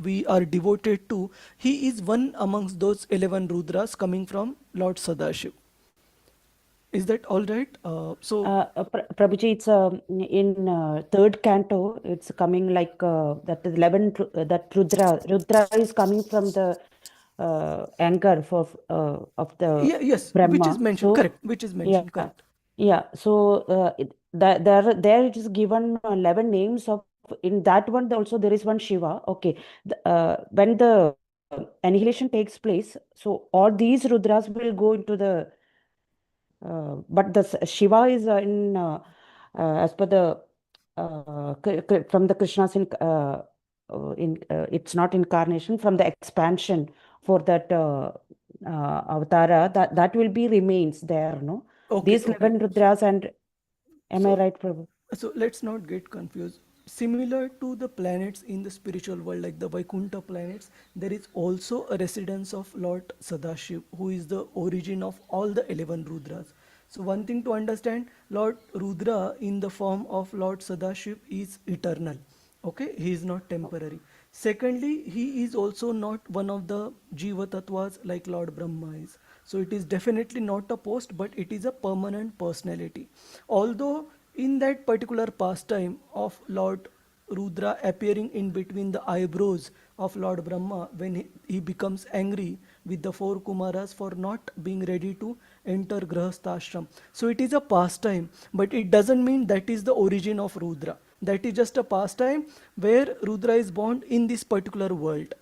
we are devoted to, he is one amongst those 11 Rudras coming from Lord Sadashiv. Is that all right? Prabhuji, it's in third canto. It's coming like that 11. That Rudra is coming from the anger for of the Yes, Brahma. which is mentioned, So correct, which is mentioned, correct. yeah. So there it is given 11 names of. In that one also there is one Shiva. Okay, when the annihilation takes place, so all these Rudras will go into the. But the Shiva is as per the from the Krishna's it's not incarnation, from the expansion for that avatara, that will be remains there, no? Okay, These 11 Rudras and am I right, Prabhu? So let's not get confused. Similar to the planets in the spiritual world, like the Vaikuntha planets, there is also a residence of Lord Sadashiv, who is the origin of all the 11 Rudras. So one thing to understand, Lord Rudra in the form of Lord Sadashiv is eternal. Okay, he is not temporary. Secondly, he is also not one of the Jiva Tattvas like Lord Brahma is. So it is definitely not a post, but it is a permanent personality. Although in that particular pastime of Lord Rudra appearing in between the eyebrows of Lord Brahma when he becomes angry with the four Kumaras for not being ready to enter Grahasthashram. So it is a pastime, but it doesn't mean that is the origin of Rudra. That is just a pastime where Rudra is born in this particular world.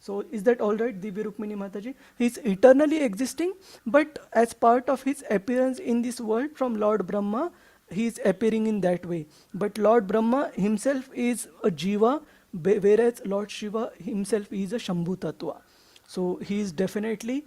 So is that all right, Divya Rukmini Mataji? He is eternally existing, but as part of his appearance in this world from Lord Brahma, he is appearing in that way. But Lord Brahma himself is a Jiva, whereas Lord Shiva himself is a Shambhu Tattva. So he is definitely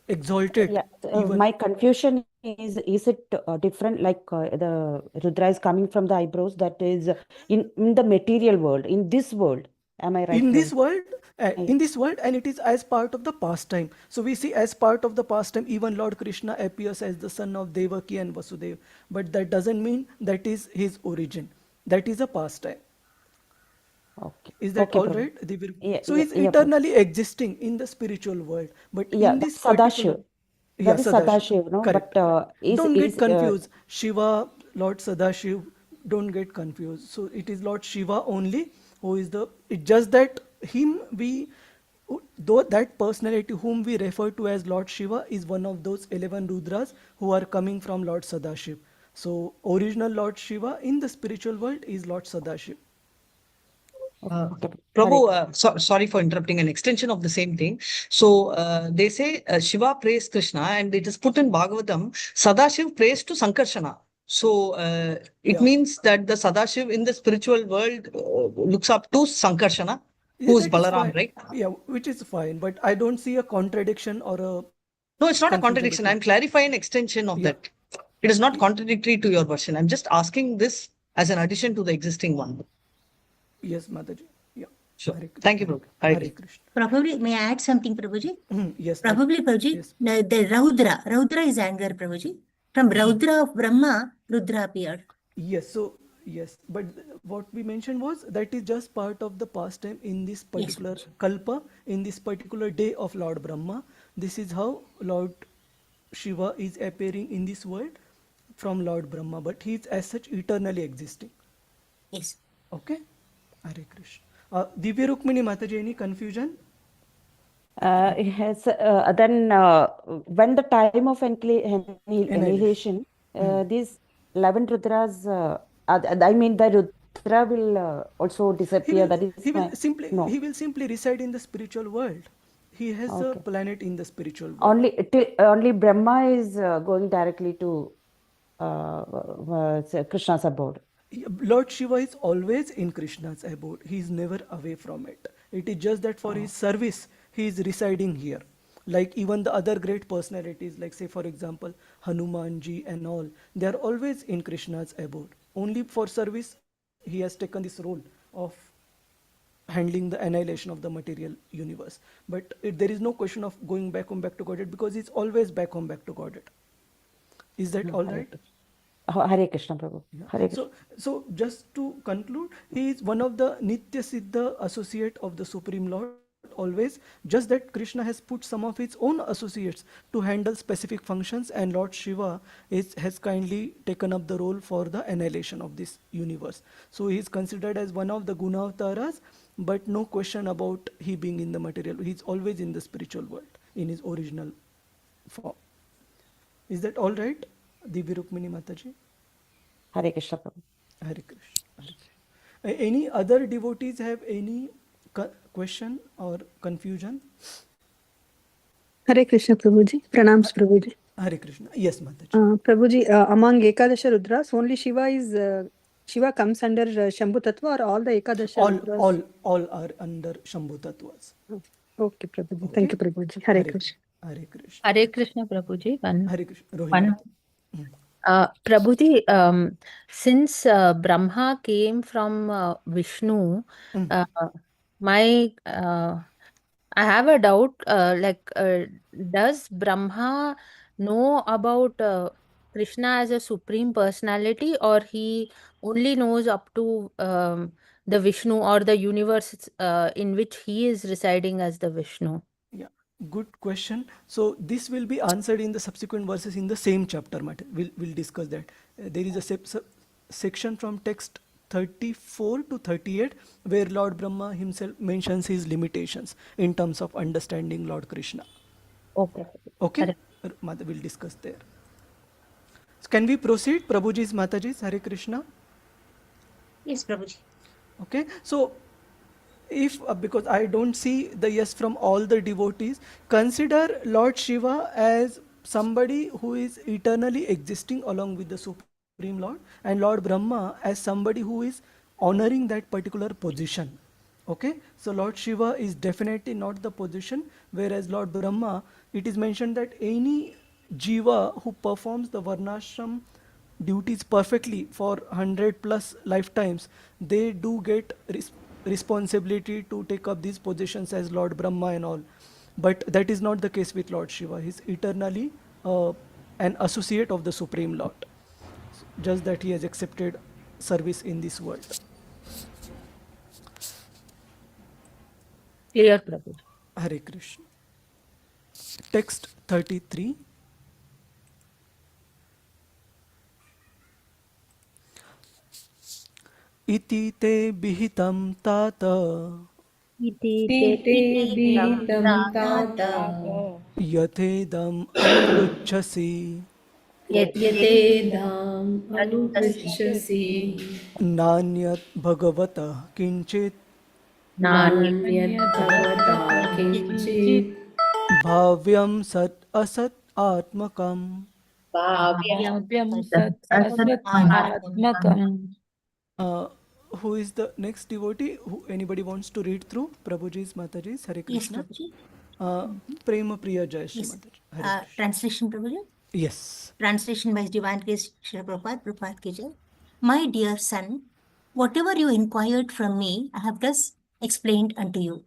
exalted. Yeah, my confusion is it different, like the Rudra is coming from the eyebrows, that is in the material world, in this world, am I right? In this world, and it is as part of the pastime. So we see as part of the pastime, even Lord Krishna appears as the son of Devaki and Vasudeva, but that doesn't mean that is his origin. That is a pastime. Okay. Is that Okay, all Prabhu. right, Divya? Yeah, So yeah, he's yeah, Prabhu. eternally existing in the spiritual world, but Yeah, in this that's particular, Sadashiv. That is Sadashiv, no? correct. But Don't get confused. Shiva, Lord Sadashiv, don't get confused. So it is Lord Shiva only who is the. It's just that him we, though that personality whom we refer to as Lord Shiva is one of those 11 Rudras who are coming from Lord Sadashiv. So original Lord Shiva in the spiritual world is Lord Sadashiv. Prabhu, sorry for interrupting, an extension of the same thing. So they say Shiva prays Krishna, and it is put in Bhagavatam, Sadashiv prays to Sankarshana. So it means that the Sadashiv in the spiritual world looks up to Sankarshana, who is That is Balaram, fine. right? Yeah, which is fine, but I don't see a contradiction or a No, it's not a confusion contradiction. between. I'm clarifying extension of Yeah. that. It is not contradictory to your version. I'm just asking this as an addition to the existing one. Yes, Mataji. Yeah. Sure. Hare Krishna. Thank you, Prabhu. Hare Hare Krishna. Krishna. Probably, may I add something, Prabhuji? Yes. Probably, Prabhuji, Yes. the Raudra is anger, Prabhuji. From Raudra of Brahma, Rudra appeared. Yes. So yes, but what we mentioned was that is just part of the pastime in this particular kalpa, in this particular day of Lord Brahma. This is how Lord Shiva is appearing in this world from Lord Brahma, but he is as such eternally existing. Yes. Okay. Hare Krishna. Divya Rukmini Mataji, any confusion? Yes, then when the time of annihilation, these 11 Rudras, I mean the Rudra will also disappear. That is He will my, simply no. he will simply reside in the spiritual world. He has a planet in the spiritual world. Only Brahma is going directly to Krishna's abode. Lord Shiva is always in Krishna's abode. He is never away from it. It is just that for his service, he is residing here. Like even the other great personalities, like say for example Hanumanji and all, they are always in Krishna's abode. Only for service he has taken this role of handling the annihilation of the material universe. But there is no question of going back home back to Godhead, because he's always back home back to Godhead. Is that all right? Hare Krishna, Prabhu. Yeah. Hare Krishna. So just to conclude, he is one of the Nitya Siddha associate of the Supreme Lord always. Just that Krishna has put some of his own associates to handle specific functions, and Lord Shiva has kindly taken up the role for the annihilation of this universe. So he is considered as one of the Gunavtaras, but no question about he being in the material. He is always in the spiritual world in his original form. Is that all right, Divya Rukmini Mataji? Hare Krishna, Prabhu. Hare Krishna. Hare Krishna. Any other devotees have any question or confusion? Hare Krishna, Prabhuji. Pranams, Prabhuji. Hare Krishna. Yes, Mataji. Prabhuji, among Ekadasha Rudras, only Shiva comes under Shambhu Tattva, or all the Ekadasha Rudras? All are under Shambhu Tattvas. Okay, Prabhuji. Okay. Thank you, Prabhuji. Hare Krishna. Hare Krishna. Hare Krishna, Prabhuji. Hare Krishna. Rohini. Prabhuji, since Brahma came from Vishnu, I have a doubt. Does Brahma know about Krishna as a supreme personality, or he only knows up to the Vishnu or the universe in which he is residing as the Vishnu? Yeah, good question. So this will be answered in the subsequent verses in the same chapter. We'll discuss that. There is a section from text 34 to 38 where Lord Brahma himself mentions his limitations in terms of understanding Lord Krishna. Okay. Okay? Mata will discuss there. So can we proceed? Prabhuji's, Mataji's, Hare Krishna. Yes, Prabhuji. Okay, so if because I don't see the yes from all the devotees, consider Lord Shiva as somebody who is eternally existing along with the Supreme Lord, and Lord Brahma as somebody who is honoring that particular position. Okay, so Lord Shiva is definitely not the position, whereas Lord Brahma, it is mentioned that any jiva who performs the varnashram duties perfectly for 100 plus lifetimes, they do get responsibility to take up these positions as Lord Brahma and all. But that is not the case with Lord Shiva. He is eternally an associate of the Supreme Lord. Just that he has accepted service in this world. Clear, Prabhu. Hare Krishna. Text 33. Iti te bihitam tata yatedam anupruchhasi nanyat bhagavata kinchit bhavyam sat asat atmakam. Who is the next devotee? Anybody wants to read through? Prabhuji's, Mataji's, Hare Krishna. Yes, Prabhuji. Prema Priya Jayashree Yes. Mataji. Hare Krishna. Translation, Prabhuji. Yes. Translation by His Divine Grace Srila Prabhupada, Prabhupada Ki Jai. My dear son, whatever you inquired from me, I have thus explained unto you.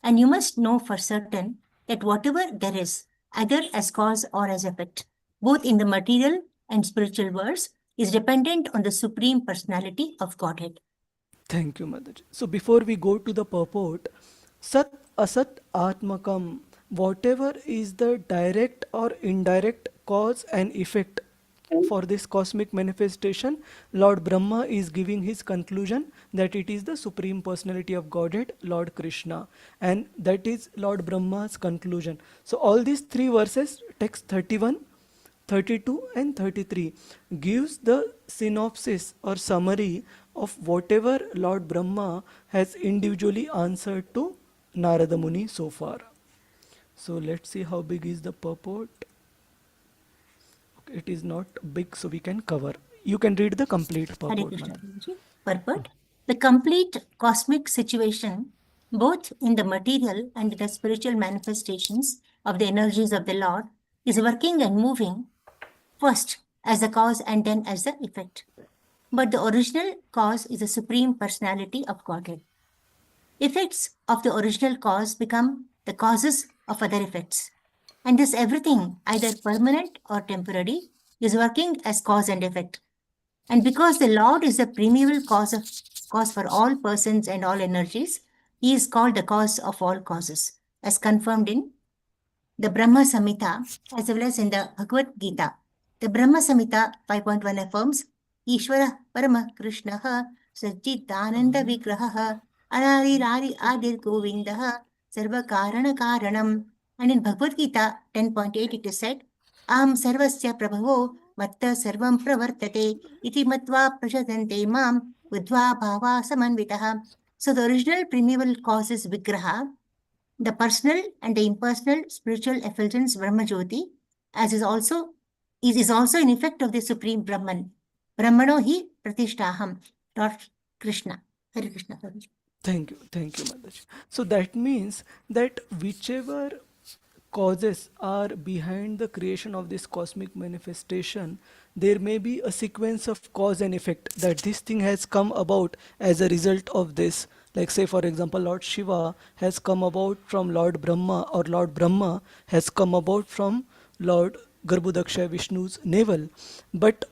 And you must know for certain that whatever there is, either as cause or as effect, both in the material and spiritual worlds, is dependent on the Supreme Personality of Godhead. Thank you, Mataji. So before we go to the purport, Sat Asat Atmakam, whatever is the direct or indirect cause and effect for this cosmic manifestation, Lord Brahma is giving his conclusion that it is the Supreme Personality of Godhead, Lord Krishna. And that is Lord Brahma's conclusion. So all these three verses, text 31, 32 and 33 gives the synopsis or summary of whatever Lord Brahma has individually answered to Narada Muni so far. So let's see how big is the purport. Okay, it is not big, so we can cover. You can read the complete Hare purport. Krishna, Madam. Prabhuji. Purport. The complete cosmic situation, both in the material and the spiritual manifestations of the energies of the Lord is working and moving first as the cause and then as the effect. But the original cause is the Supreme Personality of Godhead. Effects of the original cause become the causes of other effects. And this everything, either permanent or temporary, is working as cause and effect. And because the Lord is the primeval cause for all persons and all energies, he is called the cause of all causes, as confirmed in the Brahma Samhita as well as in the Bhagavad Gita. The Brahma Samhita 5.1 affirms, Ishvara Parama Krishnaha Sajjitananda Vigrahaha Anari Adir Govindaha Sarva Karana Karanam. And in Bhagavad Gita 10.8 it is said, Aham Sarvasya Prabhavo Matta Sarvam Pravartate Iti Matva Prashadante Mam Vidva Bhava Samanvitaha. So the original primeval cause is Vigraha. The personal and the impersonal spiritual effulgence Brahmajyoti, as is also an effect of the Supreme Brahman. Brahmano hi pratishtaham. Lord Krishna. Hare Krishna. Thank you, Mataji. So that means that whichever causes are behind the creation of this cosmic manifestation, there may be a sequence of cause and effect, that this thing has come about as a result of this. Like say for example, Lord Shiva has come about from Lord Brahma, or Lord Brahma has come about from Lord Garbhodaksha Vishnu's navel. But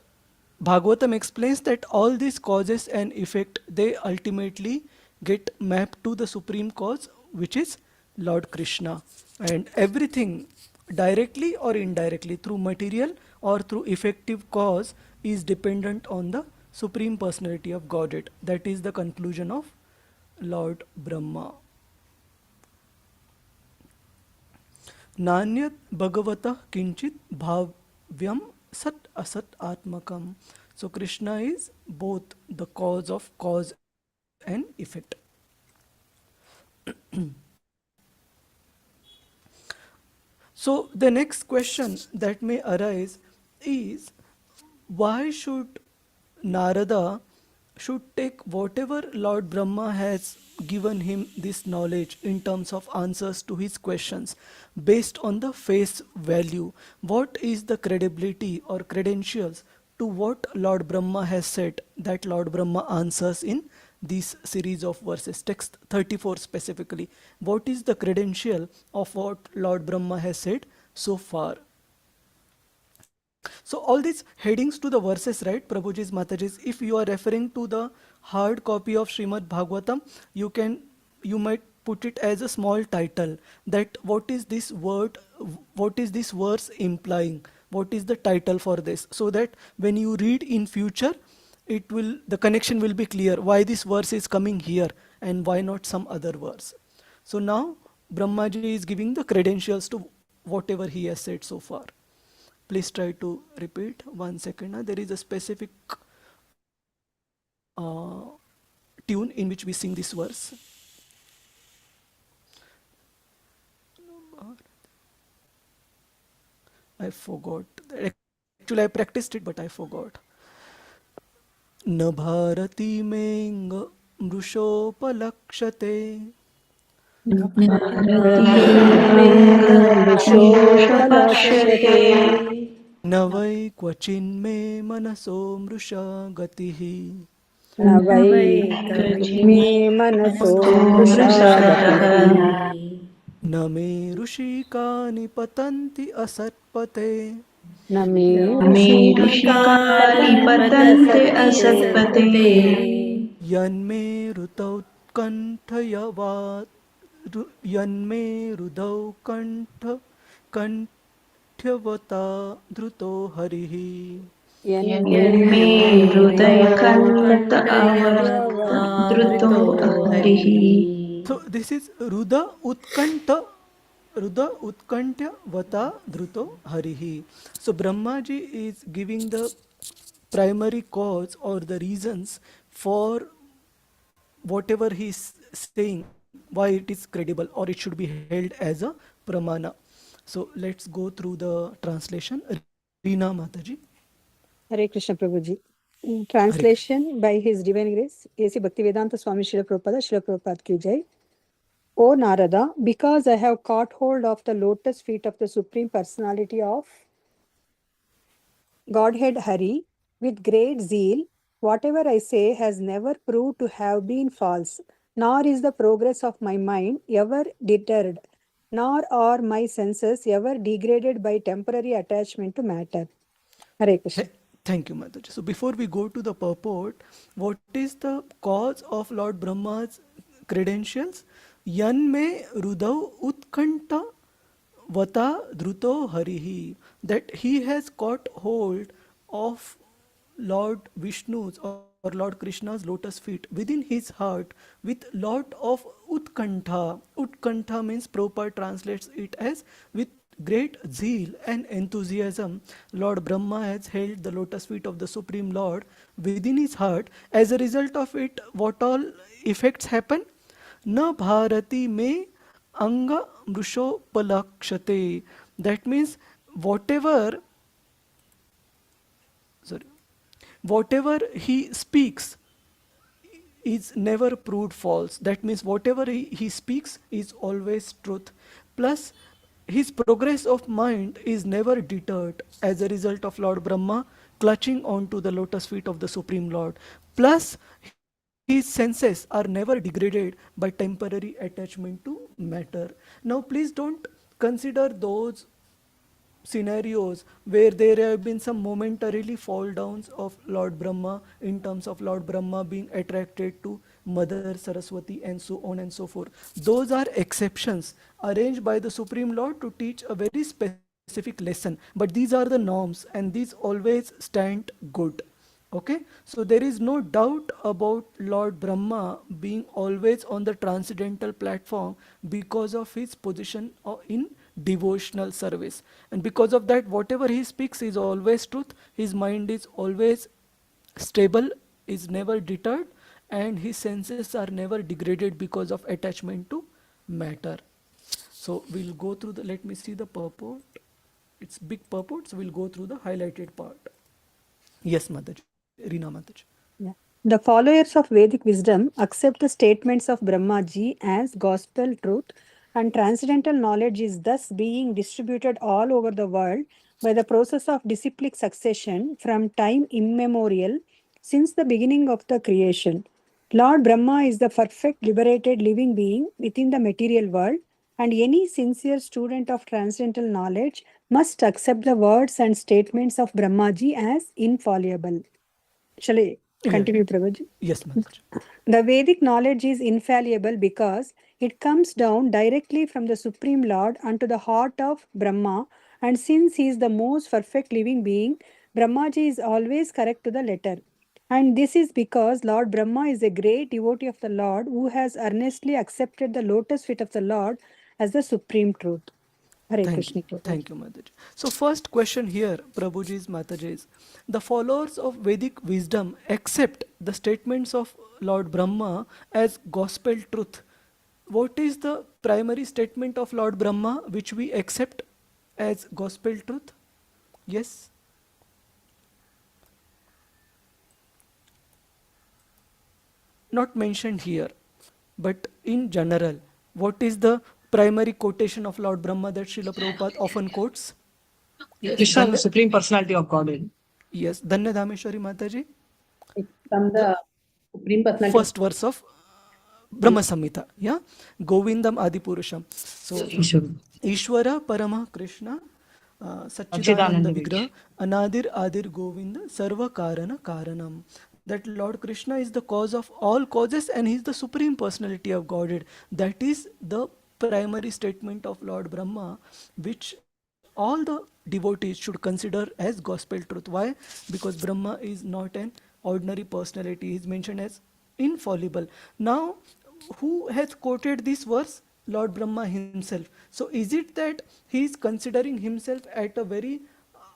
Bhagavatam explains that all these causes and effect, they ultimately get mapped to the supreme cause, which is Lord Krishna. And everything, directly or indirectly, through material or through effective cause, is dependent on the supreme personality of Godhead. That is the conclusion of Lord Brahma. Nanyat Bhagavata Kinchit Bhavyam Sat Asat Atmakam. So Krishna is both the cause of cause and effect. So the next question that may arise is, why should Narada should take whatever Lord Brahma has given him this knowledge in terms of answers to his questions based on the face value? What is the credibility or credentials to what Lord Brahma has said that Lord Brahma answers in this series of verses, text 34 specifically? What is the credential of what Lord Brahma has said so far? So all these headings to the verses, right, Prabhuji's, Mataji's, if you are referring to the hard copy of Srimad Bhagavatam, you might put it as a small title, that what is this verse implying? What is the title for this? So that when you read in future, the connection will be clear, why this verse is coming here and why not some other verse. So now Brahmaji is giving the credentials to whatever he has said so far. Please try to repeat. 1 second. There is a specific tune in which we sing this verse. I forgot. Actually, I practiced it, but I forgot. Na bharati menga mrushopalakshate. न वै क्वचिन्मे मनसो मृषा गतिः न वै मे मनसो मृषा गतिः न मे ऋषिकानि पतन्ति असत्पते न मे ऋषिकानि पतन्ति असत्पते यन्मे ऋतौ कंठ्यवता धृतो हरिः यन्मे हृदयकण्ठवता धृतो हरिः. So this is Ruda Utkantya Vata Dhruto Harihi. So Brahmaji is giving the primary cause or the reasons for whatever he is saying, why it is credible or it should be held as a pramana. So let's go through the translation. Reena Mataji. Hare Krishna Prabhuji. Translation by His Divine Grace, A.C. Bhaktivedanta Swami Srila Prabhupada, Srila Prabhupada ki jai. O Narada, because I have caught hold of the lotus feet of the Supreme Personality of Godhead Hari with great zeal, whatever I say has never proved to have been false, nor is the progress of my mind ever deterred, nor are my senses ever degraded by temporary attachment to matter. Hare Krishna. Thank you, Mataji. So before we go to the purport, what is the cause of Lord Brahma's credentials? Yan me rudau utkanta vata dhruto harihi. That he has caught hold of Lord Vishnu's or Lord Krishna's lotus feet within his heart with lot of utkantha. Utkantha means Prabhupada translates it as with great zeal and enthusiasm. Lord Brahma has held the lotus feet of the Supreme Lord within his heart. As a result of it, what all effects happen? Na bharati me anga mrushopalakshate. That means whatever sorry, whatever he speaks is never proved false. That means whatever he speaks is always truth. Plus, his progress of mind is never deterred as a result of Lord Brahma clutching onto the lotus feet of the Supreme Lord. Plus, his senses are never degraded by temporary attachment to matter. Now, please don't consider those scenarios where there have been some momentarily fall downs of Lord Brahma in terms of Lord Brahma being attracted to Mother Saraswati and so on and so forth. Those are exceptions arranged by the Supreme Lord to teach a very specific lesson. But these are the norms and these always stand good. Okay, so there is no doubt about Lord Brahma being always on the transcendental platform because of his position in devotional service. And because of that, whatever he speaks is always truth. His mind is always stable, is never deterred, and his senses are never degraded because of attachment to matter. So we'll go through the, let me see the purport. It's big purport, so we'll go through the highlighted part. Yes, Mataji. Reena Mataji. Yeah. The followers of Vedic wisdom accept the statements of Brahmaji as gospel truth, and transcendental knowledge is thus being distributed all over the world by the process of disciplic succession from time immemorial since the beginning of the creation. Lord Brahma is the perfect liberated living being within the material world, and any sincere student of transcendental knowledge must accept the words and statements of Brahmaji as infallible. Shall I continue, Prabhuji? Yes, Mataji. The Vedic knowledge is infallible because it comes down directly from the Supreme Lord unto the heart of Brahma, and since he is the most perfect living being, Brahmaji is always correct to the letter. And this is because Lord Brahma is a great devotee of the Lord who has earnestly accepted the lotus feet of the Lord as the supreme truth. Hare Krishna. Thank you, Mataji. So first question here, Prabhuji's, Mataji's. The followers of Vedic wisdom accept the statements of Lord Brahma as gospel truth. What is the primary statement of Lord Brahma which we accept as gospel truth? Yes? Not mentioned here, but in general, what is the primary quotation of Lord Brahma that Srila Prabhupada often quotes? Krishna, the Supreme Personality of Godhead. Yes, Dhanya Dhameshwari Mataji. It's from the Supreme Personality. First verse of Brahma Samhita. Yeah, Govindam Adipurusham. So, Ishvara Parama Krishna, Satchidananda Vigraha, Anadir Adir Govinda, Sarva Karana Karanam. That Lord Krishna is the cause of all causes and he is the Supreme Personality of Godhead. That is the primary statement of Lord Brahma, which all the devotees should consider as gospel truth. Why? Because Brahma is not an ordinary personality. He is mentioned as infallible. Now, who has quoted this verse? Lord Brahma himself. So is it that he is considering himself at a very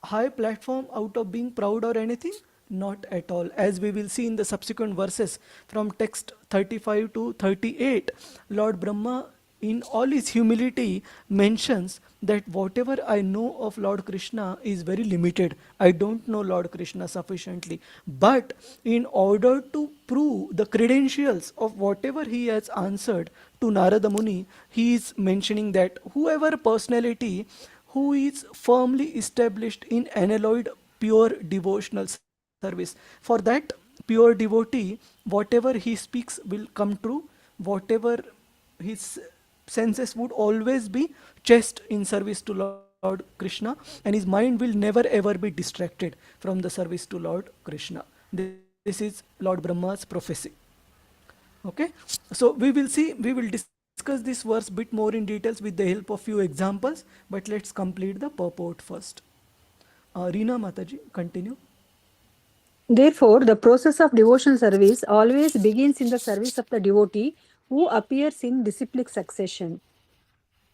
high platform out of being proud or anything? Not at all. As we will see in the subsequent verses from text 35 to 38, Lord Brahma in all his humility, mentions that whatever I know of Lord Krishna is very limited. I don't know Lord Krishna sufficiently. But in order to prove the credentials of whatever he has answered to Narada Muni, he is mentioning that whoever personality who is firmly established in unalloyed pure devotional service, for that pure devotee, whatever he speaks will come true, whatever his senses would always be chaste in service to Lord Krishna, and his mind will never ever be distracted from the service to Lord Krishna. This is Lord Brahma's prophecy. Okay, so we will discuss this verse bit more in details with the help of few examples, but let's complete the purport first. Reena Mataji, continue. Therefore, the process of devotional service always begins in the service of the devotee who appears in disciplic succession.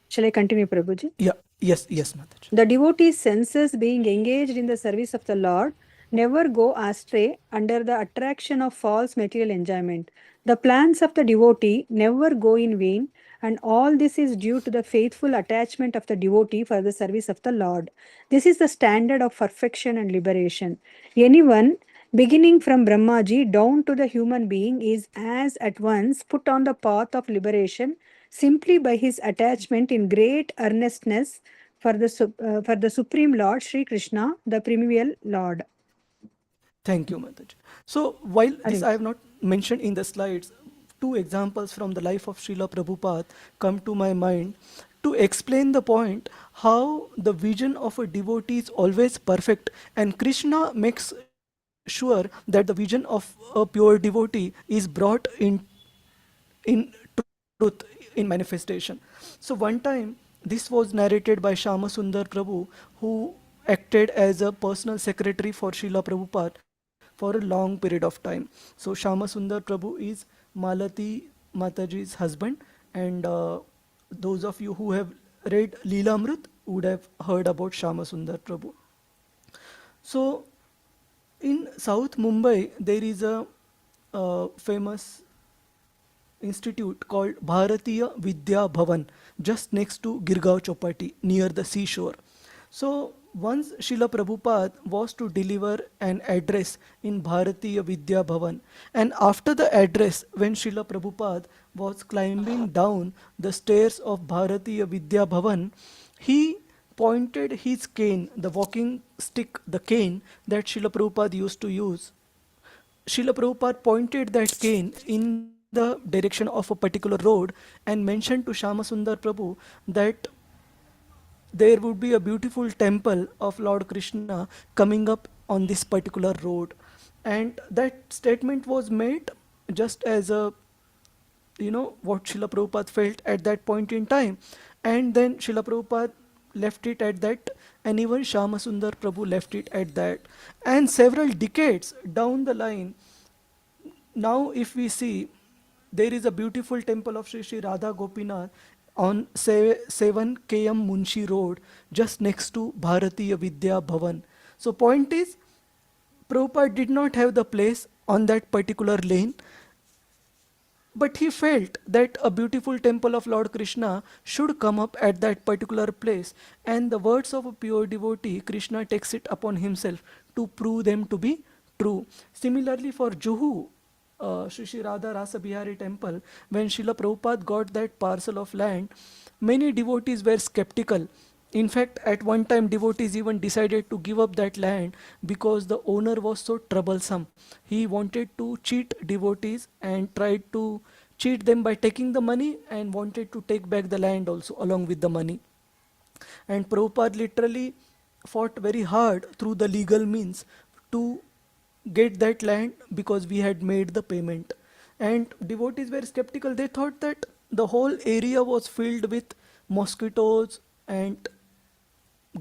Shall I continue, Prabhuji? Yeah, yes, Mataji. The devotee's senses being engaged in the service of the Lord never go astray under the attraction of false material enjoyment. The plans of the devotee never go in vain, and all this is due to the faithful attachment of the devotee for the service of the Lord. This is the standard of perfection and liberation. Anyone, beginning from Brahmaji down to the human being, is as at once put on the path of liberation simply by his attachment in great earnestness for the Supreme Lord Sri Krishna, the primeval Lord. Thank you, Mataji. So while this Hare I have not mentioned in the slides, two examples from the life of Srila Prabhupada come to my mind to explain the point how the vision of a devotee is always perfect, and Krishna makes sure that the vision of a pure devotee is brought in truth, in manifestation. So one time this was narrated by Shama Sundar Prabhu, who acted as a personal secretary for Srila Prabhupada for a long period of time. So Shama Sundar Prabhu is Malati Mataji's husband, and those of you who have read Leelamrit would have heard about Shama Sundar Prabhu. So in South Mumbai, there is a famous institute called Bharatiya Vidya Bhavan, just next to Girgaon Chopati, near the seashore. So once Srila Prabhupada was to deliver an address in Bharatiya Vidya Bhavan, and after the address, when Srila Prabhupada was climbing down the stairs of Bharatiya Vidya Bhavan, he pointed his cane, the walking stick, the cane that Srila Prabhupada used to use. Srila Prabhupada pointed that cane in the direction of a particular road and mentioned to Shama Sundar Prabhu that there would be a beautiful temple of Lord Krishna coming up on this particular road. And that statement was made just as a, what Srila Prabhupada felt at that point in time. And then Srila Prabhupada left it at that, and even Shama Sundar Prabhu left it at that. And several decades down the line, now if we see, there is a beautiful temple of Sri Sri Radha Gopinath on 7 km Munshi Road, just next to Bharatiya Vidya Bhavan. So point is, Prabhupada did not have the place on that particular lane, but he felt that a beautiful temple of Lord Krishna should come up at that particular place. And the words of a pure devotee, Krishna takes it upon himself to prove them to be true. Similarly for Juhu, Sri Sri Radha Rasa Bihari temple, when Srila Prabhupada got that parcel of land, many devotees were skeptical. In fact, at one time devotees even decided to give up that land because the owner was so troublesome. He wanted to cheat devotees and tried to cheat them by taking the money, and wanted to take back the land also along with the money. And Prabhupada literally fought very hard through the legal means to get that land, because we had made the payment. And devotees were skeptical. They thought that the whole area was filled with mosquitoes and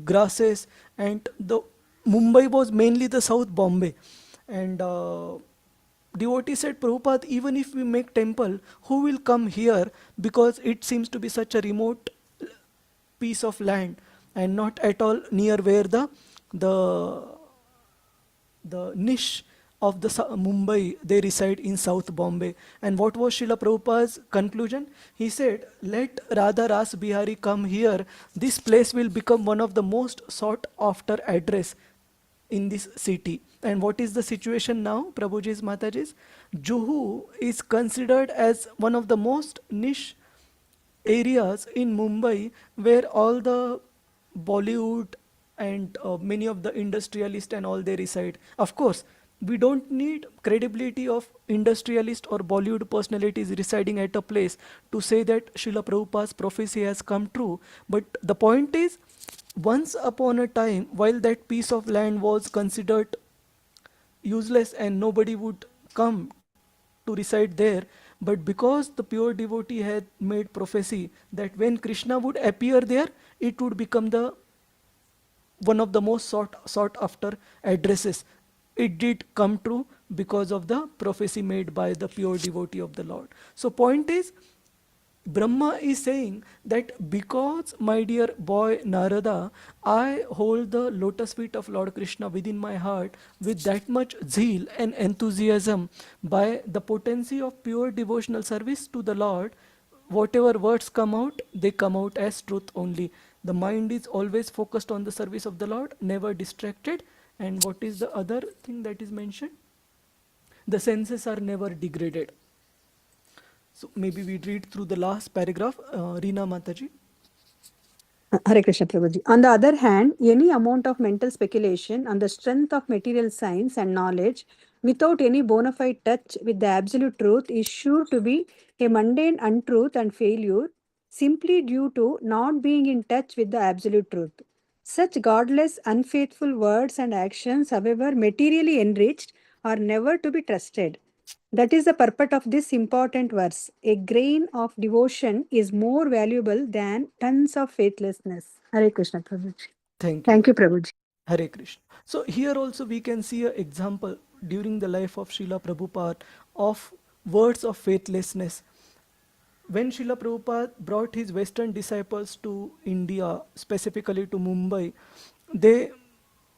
grasses, and the Mumbai was mainly the South Bombay. And devotee said, Prabhupada, even if we make temple, who will come here, because it seems to be such a remote piece of land and not at all near where the niche of the Mumbai, they reside in South Bombay. And what was Srila Prabhupada's conclusion? He said, let Radha Ras Bihari come here. This place will become one of the most sought after address in this city. And what is the situation now, Prabhuji's Mataji's? Juhu is considered as one of the most niche areas in Mumbai where all the Bollywood and many of the industrialists and all they reside. Of course, we don't need credibility of industrialist or Bollywood personalities residing at a place to say that Srila Prabhupada's prophecy has come true. But the point is, once upon a time, while that piece of land was considered useless and nobody would come to reside there, but because the pure devotee had made prophecy that when Krishna would appear there, it would become the one of the most sought after addresses. It did come true because of the prophecy made by the pure devotee of the Lord. So point is, Brahma is saying that because, my dear boy Narada, I hold the lotus feet of Lord Krishna within my heart with that much zeal and enthusiasm, by the potency of pure devotional service to the Lord, whatever words come out, they come out as truth only. The mind is always focused on the service of the Lord, never distracted. And what is the other thing that is mentioned? The senses are never degraded. So maybe we read through the last paragraph. Reena Mataji. Hare Krishna Prabhuji. On the other hand, any amount of mental speculation on the strength of material science and knowledge without any bona fide touch with the absolute truth is sure to be a mundane untruth and failure, simply due to not being in touch with the absolute truth. Such godless, unfaithful words and actions, however materially enriched, are never to be trusted. That is the purport of this important verse. A grain of devotion is more valuable than tons of faithlessness. Hare Krishna Prabhuji. Thank you. Thank you, Prabhuji. Hare Krishna. So here also we can see an example during the life of Srila Prabhupada of words of faithlessness. When Srila Prabhupada brought his Western disciples to India, specifically to Mumbai,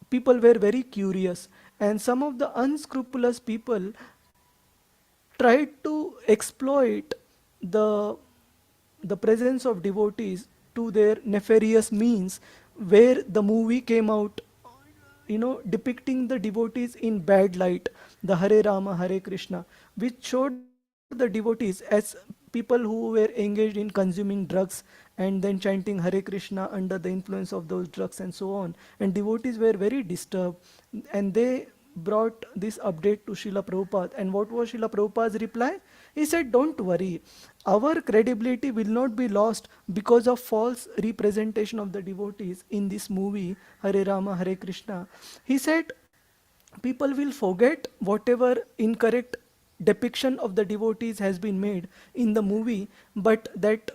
people were very curious, and some of the unscrupulous people tried to exploit the presence of devotees to their nefarious means, where the movie came out, depicting the devotees in bad light, the Hare Rama, Hare Krishna, which showed the devotees as people who were engaged in consuming drugs and then chanting Hare Krishna under the influence of those drugs and so on. And devotees were very disturbed, and they brought this update to Srila Prabhupada. And what was Srila Prabhupada's reply? He said, don't worry, our credibility will not be lost because of false representation of the devotees in this movie, Hare Rama, Hare Krishna. He said, people will forget whatever incorrect depiction of the devotees has been made in the movie, but that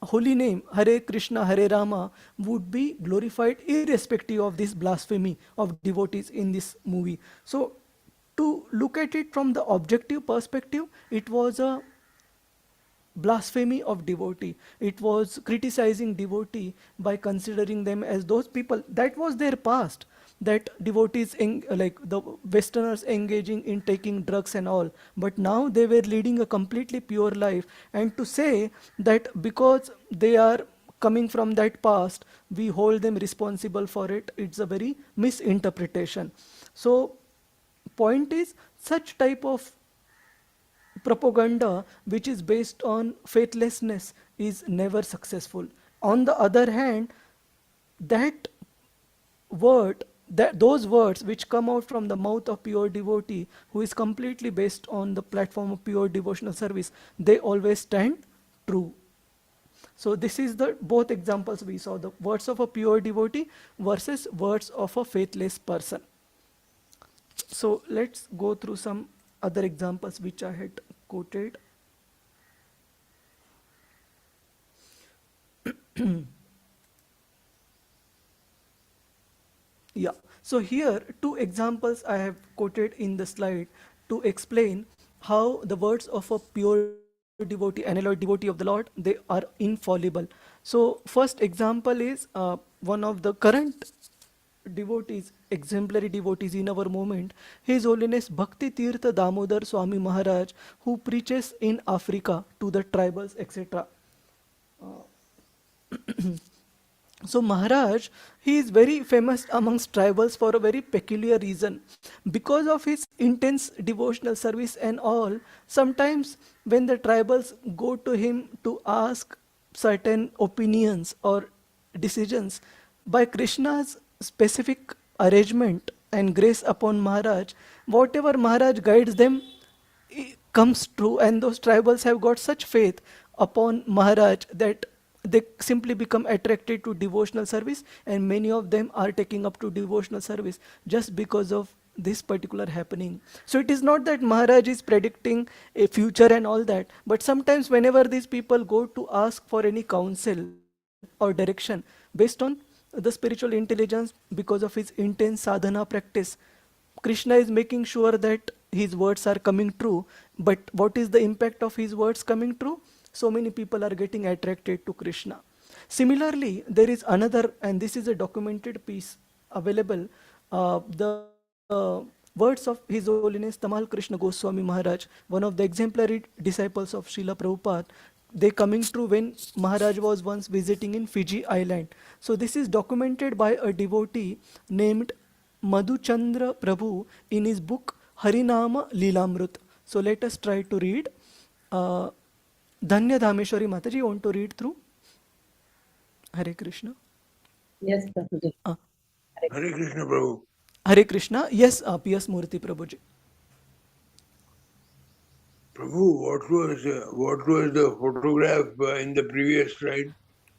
holy name Hare Krishna, Hare Rama would be glorified irrespective of this blasphemy of devotees in this movie. So to look at it from the objective perspective, it was a blasphemy of devotee. It was criticizing devotee by considering them as those people. That was their past, that devotees like the Westerners engaging in taking drugs and all, but now they were leading a completely pure life. And to say that because they are coming from that past, we hold them responsible for it, it's a very misinterpretation. So point is, such type of propaganda which is based on faithlessness is never successful. On the other hand, those words which come out from the mouth of pure devotee who is completely based on the platform of pure devotional service, they always stand true. So this is the both examples we saw, the words of a pure devotee versus words of a faithless person. So let's go through some other examples which I had quoted. Yeah, so here two examples I have quoted in the slide to explain how the words of a pure devotee, unalloyed devotee of the Lord, they are infallible. So first example is one of the current devotees, exemplary devotees in our moment, His Holiness Bhakti Tirtha Damodar Swami Maharaj, who preaches in Africa to the tribals, etc. So Maharaj, he is very famous amongst tribals for a very peculiar reason. Because of his intense devotional service and all, sometimes when the tribals go to him to ask certain opinions or decisions, by Krishna's specific arrangement and grace upon Maharaj, whatever Maharaj guides them comes true, and those tribals have got such faith upon Maharaj that they simply become attracted to devotional service, and many of them are taking up to devotional service just because of this particular happening. So it is not that Maharaj is predicting a future and all that, but sometimes whenever these people go to ask for any counsel or direction based on the spiritual intelligence, because of his intense sadhana practice, Krishna is making sure that his words are coming true. But what is the impact of his words coming true? So many people are getting attracted to Krishna. Similarly, there is another, and this is a documented piece available, the words of His Holiness Tamal Krishna Goswami Maharaj, one of the exemplary disciples of Srila Prabhupada. They coming true when Maharaj was once visiting in Fiji Island. So this is documented by a devotee named Madhuchandra Prabhu in his book Harinama Lilamrut. So let us try to read. Dhanya Dhameshwari Mataji, you want to read through? Hare Krishna. Yes, Prabhuji. Hare Krishna, Prabhu. Hare Krishna. Yes, P.S. Murthy Prabhuji. Prabhu, what was the photograph in the previous slide?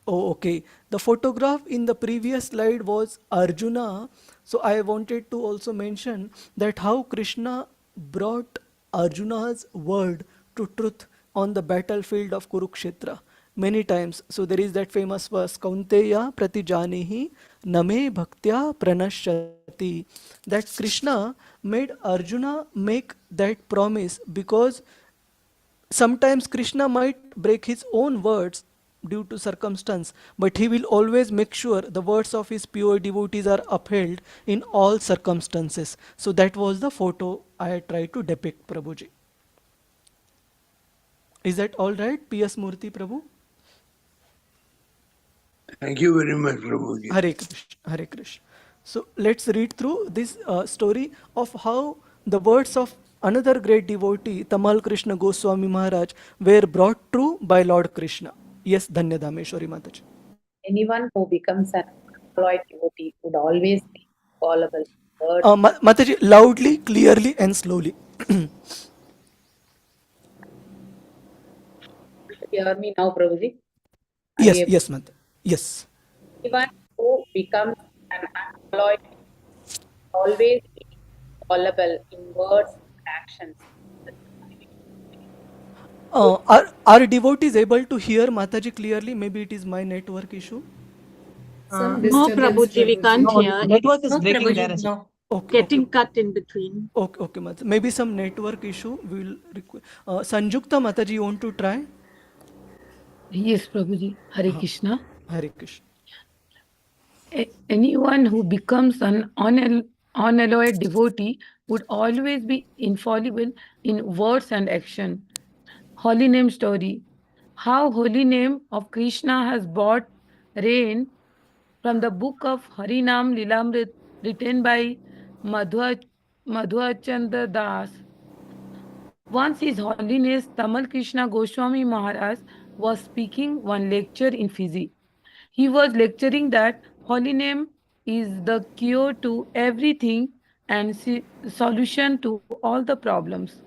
Oh, okay. The photograph in the previous slide was Arjuna. So I wanted to also mention that how Krishna brought Arjuna's word to truth on the battlefield of Kurukshetra many times. So there is that famous verse, Kaunteya Pratijanihi Name Bhaktya Pranashyati. That Krishna made Arjuna make that promise because sometimes Krishna might break his own words due to circumstance, but he will always make sure the words of his pure devotees are upheld in all circumstances. So that was the photo I tried to depict, Prabhuji. Is that all right, P.S. Murthy Prabhu? Thank you very much, Prabhuji. Hare Krishna, Hare Krishna. So let's read through this story of how the words of another great devotee, Tamal Krishna Goswami Maharaj, were brought true by Lord Krishna. Yes, Dhanya Dhameshwari Mataji. Anyone who becomes an unemployed devotee would always be callable. Mataji, loudly, clearly, and slowly. Hear me now, Prabhuji. Yes, yes, Mataji. Yes. Anyone who becomes an unemployed always be callable in words and actions. Are devotees able to hear Mataji clearly? Maybe it is my network issue. No, Prabhuji, we can't hear. Network is No, breaking there Prabhuji, as well. no. Okay, Getting cut in between. okay, Mataji. Maybe some network issue. We will request. Sanjukta Mataji, you want to try? Yes, Prabhuji. Hare Krishna. Hare Krishna. Anyone who becomes an unalloyed devotee would always be infallible in words and action. Holy name story. How holy name of Krishna has brought rain from the book of Harinam Lilamrit written by Madhuachandra Das. Once His Holiness Tamal Krishna Goswami Maharaj was speaking one lecture in Fiji. He was lecturing that holy name is the cure to everything and solution to all the problems.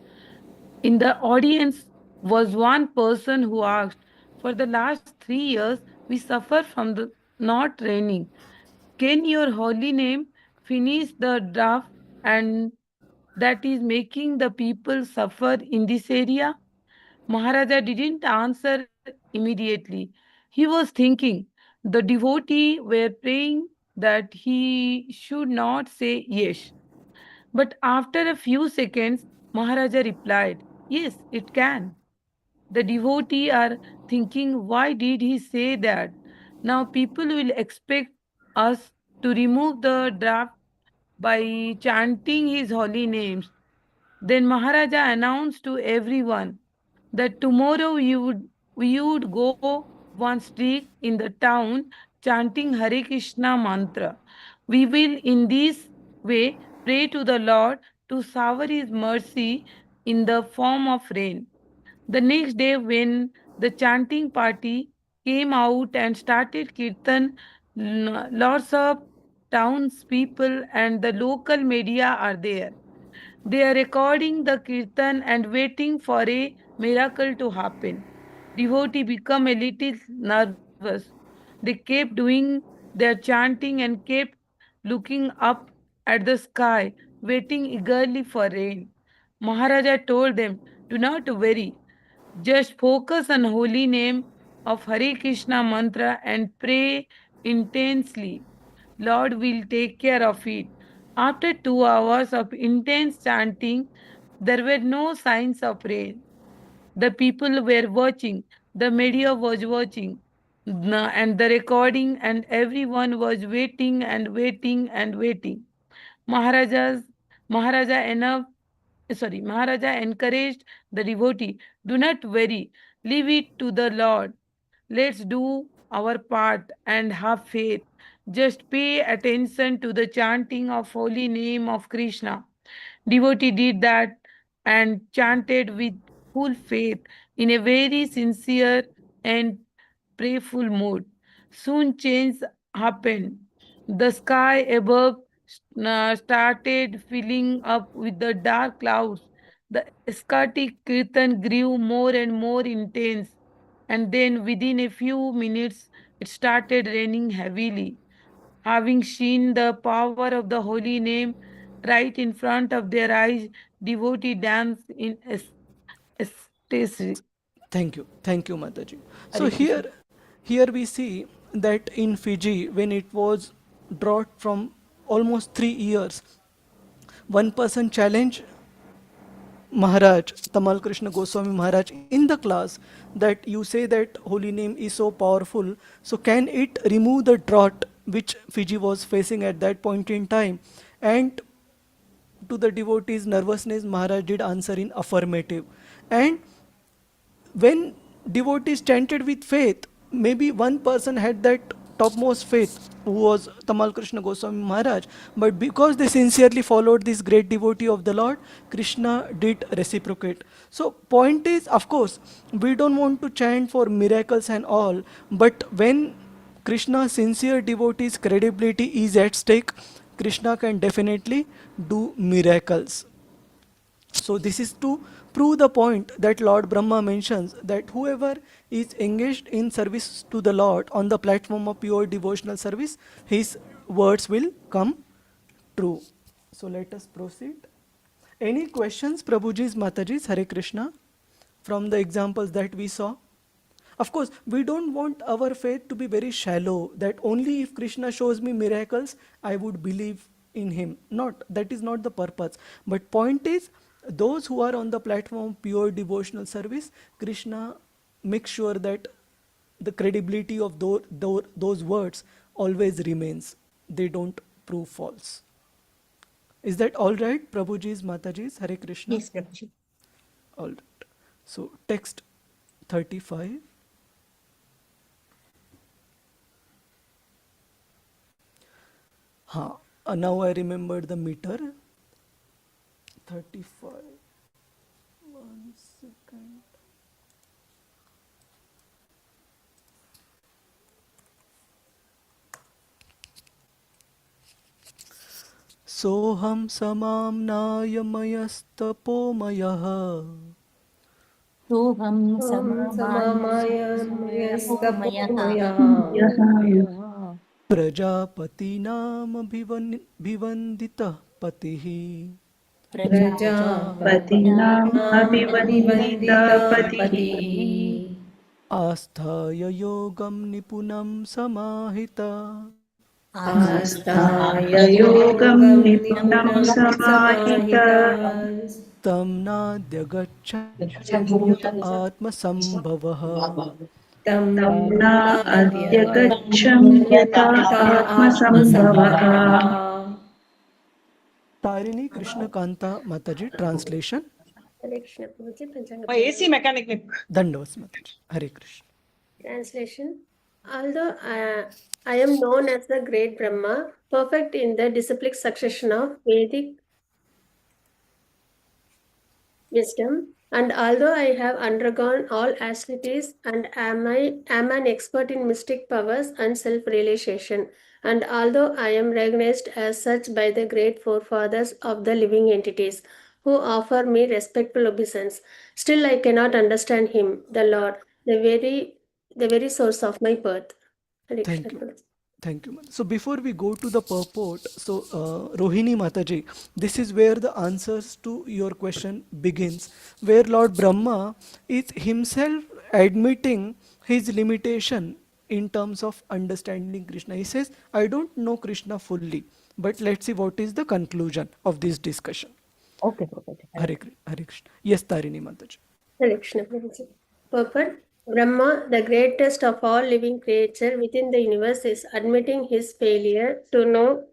In the audience was one person who asked, "For the last 3 years, we suffer from the not raining. Can your holy name finish the drought and that is making the people suffer in this area?" Maharaja didn't answer immediately. He was thinking. The devotee were praying that he should not say yes. But after a few seconds, Maharaja replied, "Yes, it can." The devotee are thinking, why did he say that? Now people will expect us to remove the draft by chanting his holy names. Then Maharaja announced to everyone that tomorrow we would go one street in the town chanting Hare Krishna mantra. We will in this way pray to the Lord to shower his mercy in the form of rain. The next day, when the chanting party came out and started kirtan, lots of townspeople and the local media are there. They are recording the kirtan and waiting for a miracle to happen. Devotee become a little nervous. They kept doing their chanting and kept looking up at the sky, waiting eagerly for rain. Maharaja told them, "Do not worry. Just focus on holy name of Hare Krishna mantra and pray intensely. Lord will take care of it." After 2 hours of intense chanting, there were no signs of rain. The people were watching, the media was watching, and the recording, and everyone was waiting and waiting and waiting. Maharaja's Maharaja enough Maharaja encouraged the devotee, "Do not worry, leave it to the Lord. Let's do our part and have faith. Just pay attention to the chanting of holy name of Krishna." Devotee did that and chanted with full faith in a very sincere and prayerful mood. Soon change happened. The sky above started filling up with the dark clouds. The ecstatic kirtan grew more and more intense, and then within a few minutes it started raining heavily. Having seen the power of the holy name right in front of their eyes, devotee danced in ecstasy. Thank you, Mataji. So here we see that in Fiji, when it was drought from almost 3 years, one person challenged Maharaj, Tamal Krishna Goswami Maharaj, in the class that you say that holy name is so powerful, so can it remove the drought which Fiji was facing at that point in time? And to the devotees' nervousness, Maharaj did answer in affirmative. And when devotees chanted with faith, maybe one person had that topmost faith, who was Tamal Krishna Goswami Maharaj, but because they sincerely followed this great devotee of the Lord, Krishna did reciprocate. So point is, of course, we don't want to chant for miracles and all, but when Krishna's sincere devotee's credibility is at stake, Krishna can definitely do miracles. So this is to prove the point that Lord Brahma mentions, that whoever is engaged in service to the Lord on the platform of pure devotional service, his words will come true. So let us proceed. Any questions, Prabhuji's, Mataji's, Hare Krishna, from the examples that we saw? Of course, we don't want our faith to be very shallow, that only if Krishna shows me miracles, I would believe in him. That is not the purpose. But point is, those who are on the platform of pure devotional service, Krishna makes sure that the credibility of those words always remains. They don't prove false. Is that all right, Prabhuji's, Mataji's, Hare Krishna? Yes, Prabhuji. All right. So text 35. Now I remembered the meter. 35. 1 second. Soham samamnaya mayastapomaya. Soham samamaya Prajapati nama bhivandita patihi. Prajapati Asthaya yogam nipunam samahita. Asthaya yogam nipunam samahita Tam nadya gacchanyat atma sambhavaha. तं न न अद्यगच्छं यथा आत्मसम्भवः. Tarini Krishna Kanta Mataji translation. AC mechanic. Dandavas Mataji. Hare Krishna. Translation. Although I am known as the great Brahma, perfect in the disciplic succession of Vedic wisdom, and although I have undergone all austerities and am an expert in mystic powers and self-realization, and although I am recognized as such by the great forefathers of the living entities who offer me respectful obeisance, still I cannot understand him, the Lord, the very source of my birth. Thank you. Thank you, Mataji. So before we go to the purport, so Rohini Mataji, this is where the answers to your question begins, where Lord Brahma is himself admitting his limitation in terms of understanding Krishna. He says, I don't know Krishna fully, but let's see what is the conclusion of this discussion. Okay. Hare Krishna. Yes, Tarini Mataji. Hare Krishna. Purport. Brahma, the greatest of all living creatures within the universe, is admitting his failure to know.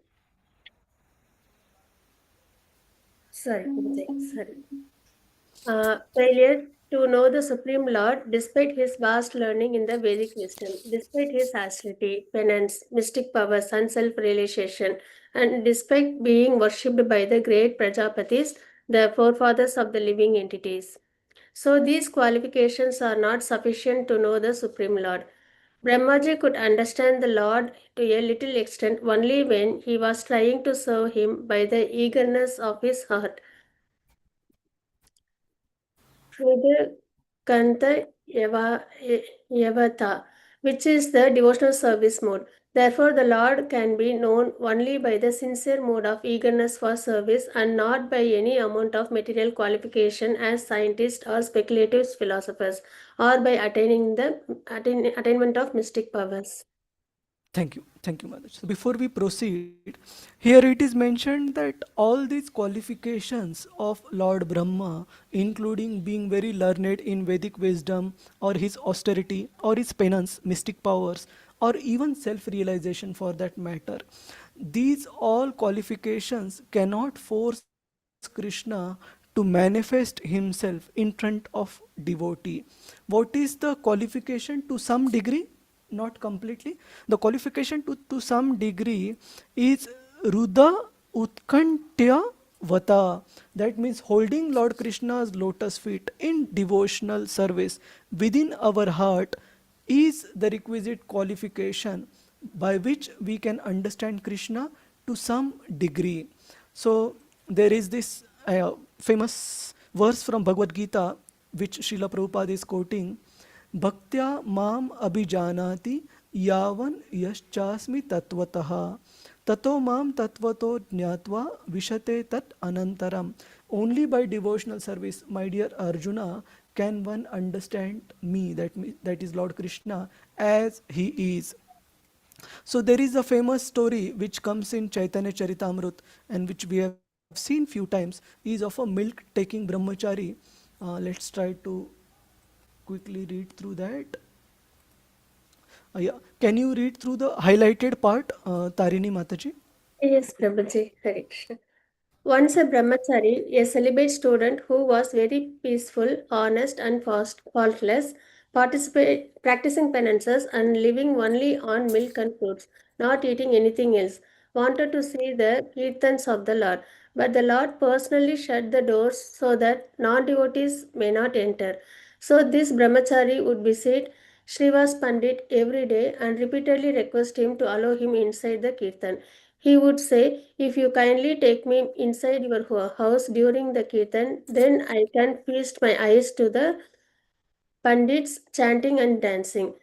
Failure to know the Supreme Lord, despite his vast learning in the Vedic wisdom, despite his austerity, penance, mystic powers, and self-realization, and despite being worshipped by the great Prajapatis, the forefathers of the living entities. So these qualifications are not sufficient to know the Supreme Lord. Brahmaji could understand the Lord to a little extent only when he was trying to serve him by the eagerness of his heart. Through the Kanta Yavata, which is the devotional service mode. Therefore, the Lord can be known only by the sincere mode of eagerness for service and not by any amount of material qualification as scientists or speculative philosophers, or by attainment of mystic powers. Thank you, Mataji. So before we proceed, here it is mentioned that all these qualifications of Lord Brahma, including being very learned in Vedic wisdom, or his austerity, or his penance, mystic powers, or even self-realization for that matter, these all qualifications cannot force Krishna to manifest himself in front of devotee. What is the qualification? To some degree, not completely. The qualification to some degree is Ruda Utkantya Vata. That means holding Lord Krishna's lotus feet in devotional service within our heart is the requisite qualification by which we can understand Krishna to some degree. So there is this famous verse from Bhagavad Gita which Srila Prabhupada is quoting. Bhaktya mam abhijanati yavan yaschasmi tatvatah tato mam tatvato jnatva vishate tat anantaram. Only by devotional service, my dear Arjuna, can one understand me, that is Lord Krishna, as he is. So there is a famous story which comes in Chaitanya Charitamrut and which we have seen few times, is of a milk-taking brahmachari. Let's try to quickly read through that. Yeah. Can you read through the highlighted part, Tarini Mataji? Yes, Prabhuji. Hare Krishna. Once a brahmachari, a celibate student who was very peaceful, honest, and faultless, practicing penances and living only on milk and fruits, not eating anything else, wanted to see the kirtans of the Lord. But the Lord personally shut the doors so that non-devotees may not enter. So this brahmachari would visit Srivas Pandit every day and repeatedly request him to allow him inside the kirtan. He would say, if you kindly take me inside your house during the kirtan, then I can feast my eyes to the pandits chanting and dancing.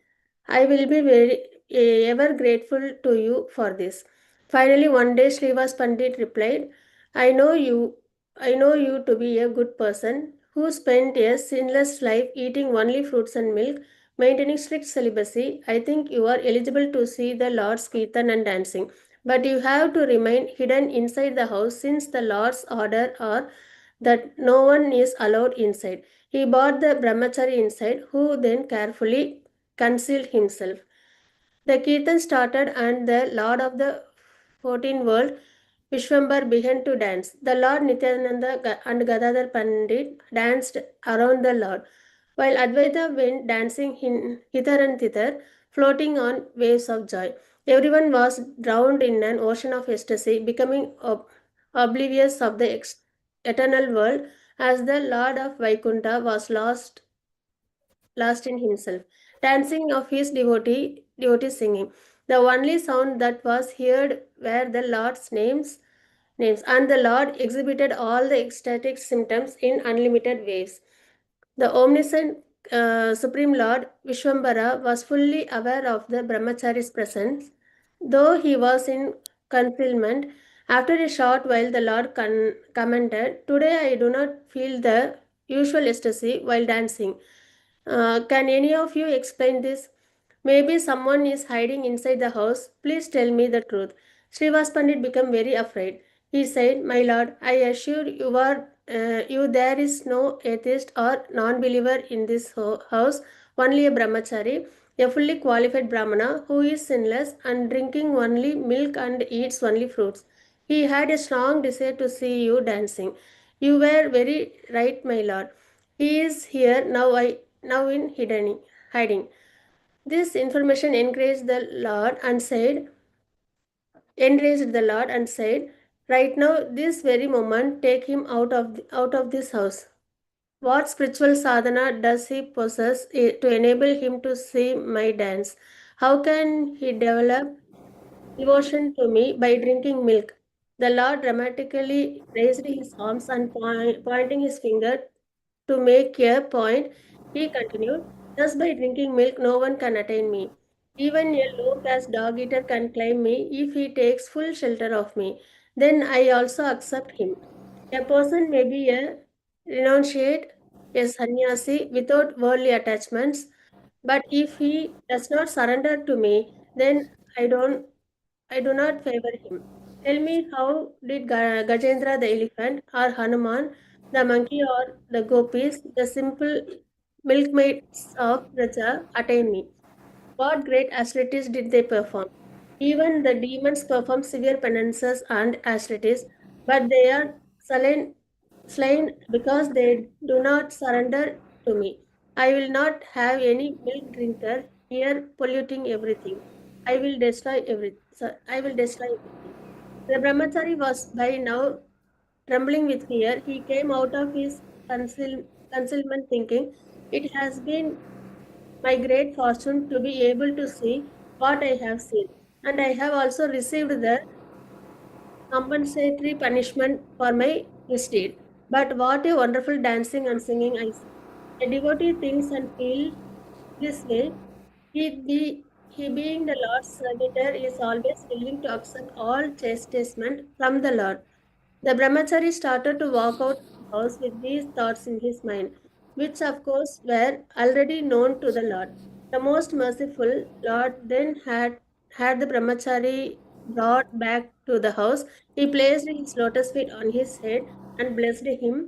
I will be ever grateful to you for this. Finally, one day Srivas Pandit replied, I know you to be a good person who spent a sinless life eating only fruits and milk, maintaining strict celibacy. I think you are eligible to see the Lord's kirtan and dancing. But you have to remain hidden inside the house since the Lord's order are that no one is allowed inside. He brought the brahmachari inside, who then carefully concealed himself. The Kirtan started and the Lord of the 14th world, Vishwambar, began to dance. The Lord Nityananda and Gadadhar Pandit danced around the Lord, while Advaita went dancing hither and thither, floating on waves of joy. Everyone was drowned in an ocean of ecstasy, becoming oblivious of the eternal world as the Lord of Vaikunta was lost in himself, dancing of his devotees singing. The only sound that was heard were the Lord's names, and the Lord exhibited all the ecstatic symptoms in unlimited waves. The omniscient Supreme Lord Vishwambara was fully aware of the Brahmachari's presence, though he was in concealment. After a short while, the Lord commented, "Today I do not feel the usual ecstasy while dancing. Can any of you explain this? Maybe someone is hiding inside the house. Please tell me the truth." Srivas Pandit became very afraid. He said, "My lord, I assure you there is no atheist or non-believer in this house, only a brahmachari, a fully qualified brahmana who is sinless and drinking only milk and eats only fruits. He had a strong desire to see you dancing. You were very right, my lord. He is here now in hiding." This information encouraged the Lord and said, "Right now, this very moment, take him out of this house. What spiritual sadhana does he possess to enable him to see my dance? How can he develop devotion to me by drinking milk?" The Lord dramatically raised his arms and pointing his finger to make a point, he continued, "Thus by drinking milk no one can attain me. Even a low-caste dog-eater can claim me if he takes full shelter of me. Then I also accept him. A person may be a renunciate, a sannyasi without worldly attachments, but if he does not surrender to me, then I do not favor him. Tell me, how did Gajendra the elephant, or Hanuman the monkey, or the gopis, the simple milkmaids of Raja, attain me? What great austerities did they perform? Even the demons perform severe penances and austerities, but they are slain because they do not surrender to me. I will not have any milk drinker here polluting everything. I will destroy everything." The brahmachari was by now trembling with fear. He came out of his concealment thinking, "It has been my great fortune to be able to see what I have seen, and I have also received the compensatory punishment for my misdeed. But what a wonderful dancing and singing I see. A devotee thinks and feels this way. He being the Lord's servitor is always willing to accept all chastisement from the Lord." The brahmachari started to walk out of the house with these thoughts in his mind, which of course were already known to the Lord. The most merciful Lord then had the brahmachari brought back to the house. He placed his lotus feet on his head and blessed him.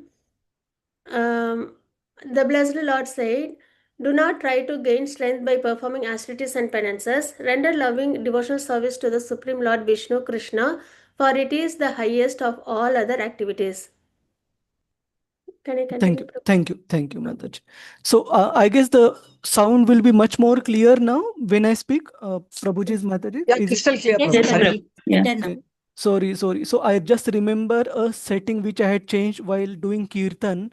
The blessed Lord said, "Do not try to gain strength by performing austerities and penances. Render loving devotional service to the Supreme Lord Vishnu Krishna, for it is the highest of all other activities." Can I continue? Thank you, Mataji. So I guess the sound will be much more clear now when I speak. Prabhuji's Mataji. Yeah, crystal clear. Yes, Prabhu. Sorry. Prabhuji. Better now. Okay. Sorry. So I just remember a setting which I had changed while doing Kirtan,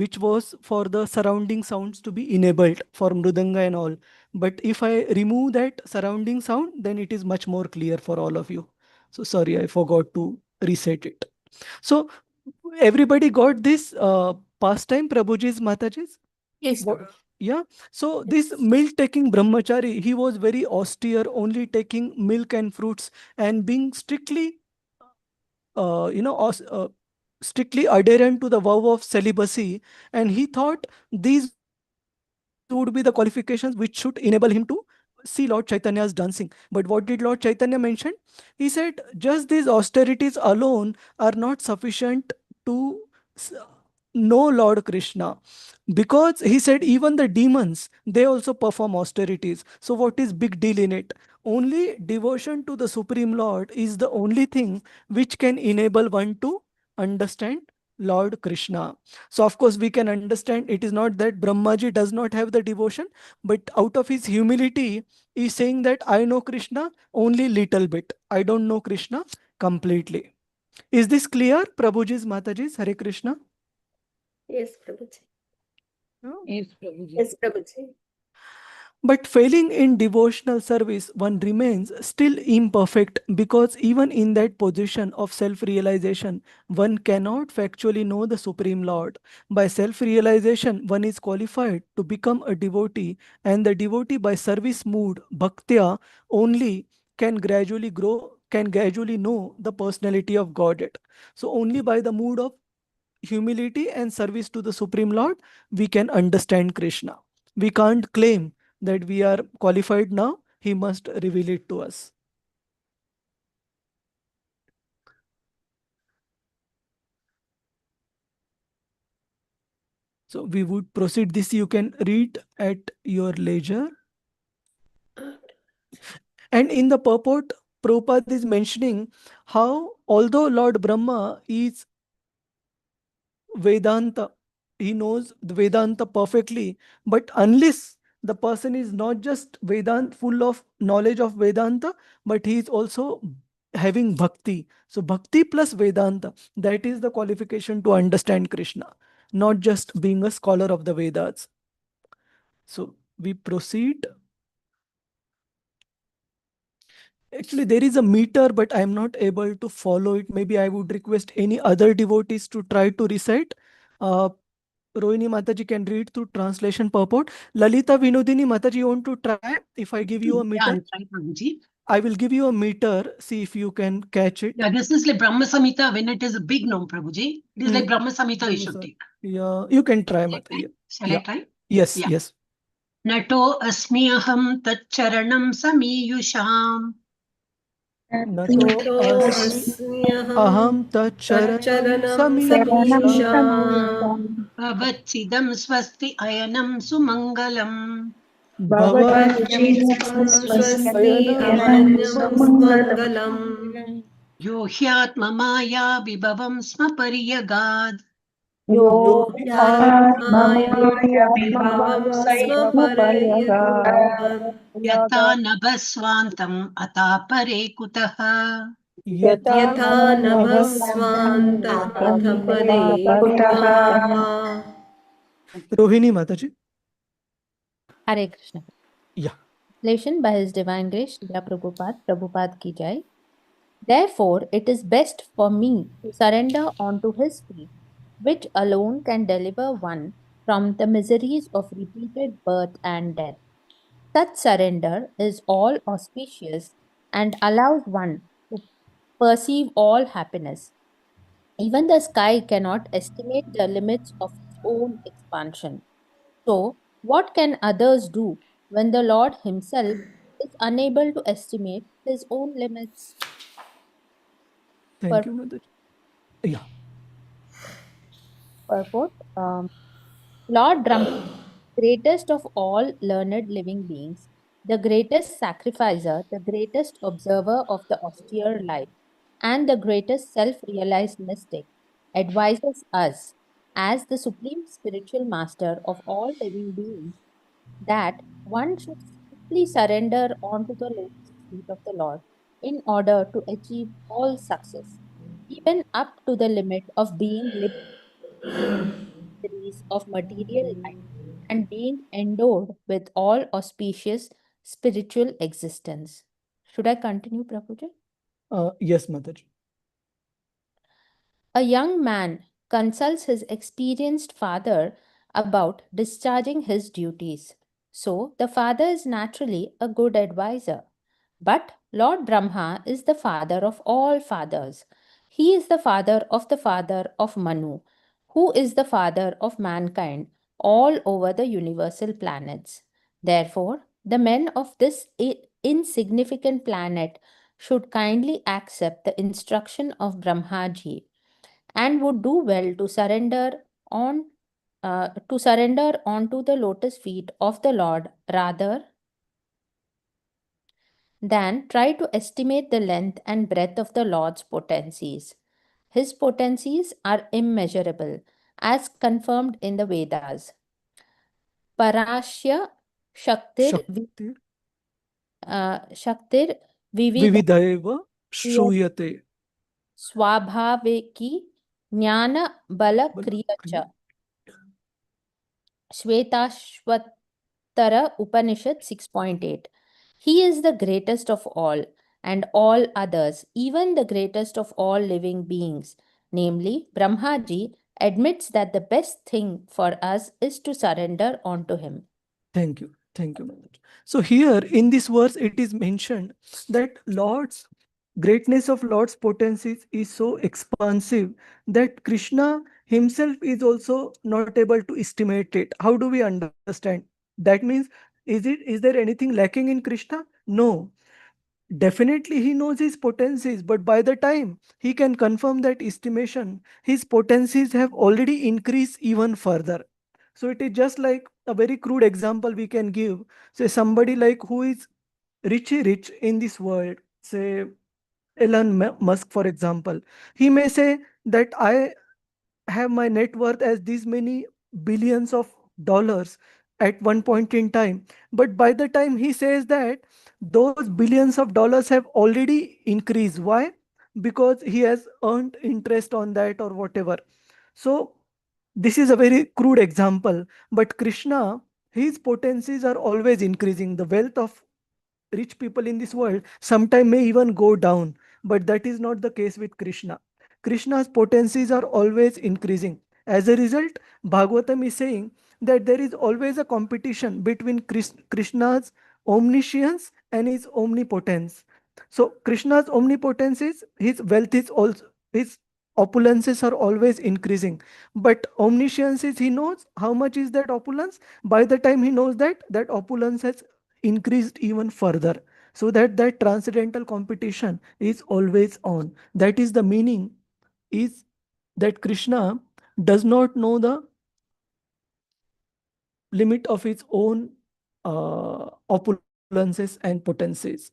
which was for the surrounding sounds to be enabled for Mridanga and all. But if I remove that surrounding sound, then it is much more clear for all of you. So sorry, I forgot to reset it. So everybody got this pastime, Prabhuji's Mataji's? Yes. Yeah. So this milk taking brahmachari, he was very austere, only taking milk and fruits and being strictly strictly adherent to the vow of celibacy, and he thought these would be the qualifications which should enable him to see Lord Chaitanya's dancing. But what did Lord Chaitanya mention? He said, just these austerities alone are not sufficient to know Lord Krishna, because he said even the demons, they also perform austerities. So what is big deal in it? Only devotion to the Supreme Lord is the only thing which can enable one to understand Lord Krishna. So of course we can understand it is not that Brahmaji does not have the devotion, but out of his humility, he is saying that I know Krishna only little bit. I don't know Krishna completely. Is this clear, Prabhuji's, Mataji's? Hare Krishna. Yes, Prabhuji. Yes, Prabhuji. Yes, Prabhuji. But failing in devotional service, one remains still imperfect, because even in that position of self-realization, one cannot factually know the Supreme Lord. By self-realization, one is qualified to become a devotee, and the devotee by service mood, bhaktya, only can gradually grow, can gradually know the personality of Godhead. So only by the mood of humility and service to the Supreme Lord, we can understand Krishna. We can't claim that we are qualified now. He must reveal it to us. So we would proceed this. You can read at your leisure. And in the purport, Prabhupada is mentioning how although Lord Brahma is Vedanta, he knows the Vedanta perfectly, but unless the person is not just Vedanta, full of knowledge of Vedanta, but he is also having bhakti. So bhakti plus Vedanta, that is the qualification to understand Krishna, not just being a scholar of the Vedas. So we proceed. Actually, there is a meter, but I am not able to follow it. Maybe I would request any other devotees to try to recite. Rohini Mataji can read through translation purport. Lalita Vinodini Mataji, you want to try? If I give you a Yeah, meter, I'll try, Prabhuji. I will give you a meter. See if you can catch it. Yeah, this is like Brahma Samhita when it is a big nom, Prabhuji. It is like Brahma Samhita you should take. Yeah, you can try, Shall I Mataji. try? Shall Yeah. I try? Yes, Yeah. yes. Nato asmi aham taccharanam samiyusham. Nato asmi aham tacharanam samiyusham Bhavachidam swasti ayanam sumangalam. Bhavachidam swasti ayanam sumangalam. Yo hyatma maya vibhavam sma pariyagad. Yo Yata nabhasvantam atapare kutaha. Yatha nabhasvanta athapare kutaha. Rohini Mataji. Hare Krishna. Yeah. Translation by His Divine Grace, Srila Prabhupada, Prabhupada ki jai. Therefore, it is best for me to surrender onto His feet, which alone can deliver one from the miseries of repeated birth and death. Such surrender is all auspicious and allows one to perceive all happiness. Even the sky cannot estimate the limits of its own expansion. So, what can others do when the Lord Himself is unable to estimate His own limits? Thank you, Mataji. Yeah. Purport. Lord Brahma, greatest of all learned living beings, the greatest sacrificer, the greatest observer of the austere life, and the greatest self-realized mystic, advises us, as the supreme spiritual master of all living beings, that one should strictly surrender onto the lotus feet of the Lord in order to achieve all success, even up to the limit of being liberated of material life and being endowed with all auspicious spiritual existence. Should I continue, Prabhuji? Yes, Mataji. A young man consults his experienced father about discharging his duties. So the father is naturally a good advisor. But Lord Brahma is the father of all fathers. He is the father of Manu, who is the father of mankind all over the universal planets. Therefore, the men of this insignificant planet should kindly accept the instruction of Brahmaji and would do well to surrender to surrender onto the lotus feet of the Lord rather than try to estimate the length and breadth of the Lord's potencies. His potencies are immeasurable, as confirmed in the Vedas. Parashya Shaktir Shaktir Vividhaiva Shruyate Swabhaveki Jnana Bala Kriyacha. Shvetashvatara Upanishad 6.8. He is the greatest of all, and all others, even the greatest of all living beings, namely Brahmaji, admits that the best thing for us is to surrender onto him. Thank you. Thank you, Mataji. So here in this verse, it is mentioned that Lord's greatness of Lord's potencies is so expansive that Krishna himself is also not able to estimate it. How do we understand? That means, is there anything lacking in Krishna? No. Definitely he knows his potencies, but by the time he can confirm that estimation, his potencies have already increased even further. So it is just like a very crude example we can give. Say somebody like who is rich in this world, say Elon Musk, for example. He may say that I have my net worth as these many billions of dollars at one point in time. But by the time he says that, those billions of dollars have already increased. Why? Because he has earned interest on that or whatever. So this is a very crude example, but Krishna, his potencies are always increasing. The wealth of rich people in this world sometime may even go down, but that is not the case with Krishna. Krishna's potencies are always increasing. As a result, Bhagavatam is saying that there is always a competition between Krishna's omniscience and his omnipotence. So Krishna's omnipotence is his wealth is also, his opulences are always increasing. But omniscience is he knows how much is that opulence. By the time he knows that, that opulence has increased even further, so that transcendental competition is always on. That is the meaning, is that Krishna does not know the limit of his own opulences and potencies.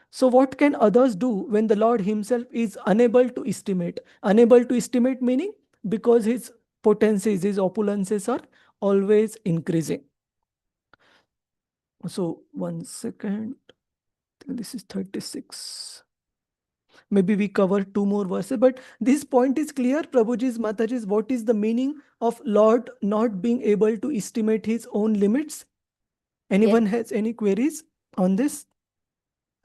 So what can others do when the Lord himself is unable to estimate? Unable to estimate meaning because his potencies, his opulences are always increasing. So 1 second. This is 36. Maybe we cover 2 more verses, but this point is clear. Prabhuji's, Mataji's, what is the meaning of Lord not being able to estimate his own limits? Anyone has any queries on this?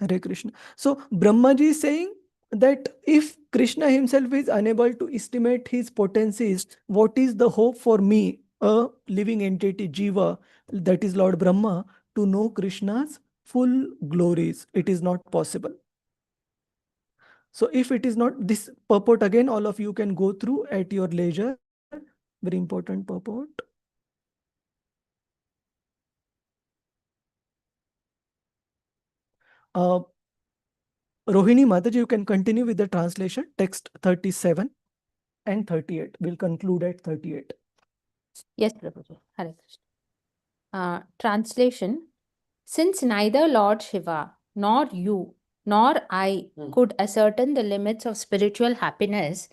Hare Krishna. So Brahmaji is saying that if Krishna himself is unable to estimate his potencies, what is the hope for me, a living entity, Jiva, that is Lord Brahma, to know Krishna's full glories? It is not possible. So if it is not, this purport again, all of you can go through at your leisure. Very important purport. Rohini Mataji, you can continue with the translation, text 37 and 38. We'll conclude at 38. Yes, Prabhuji. Hare Krishna. Translation. Since neither Lord Shiva nor you nor I could ascertain the limits of spiritual happiness,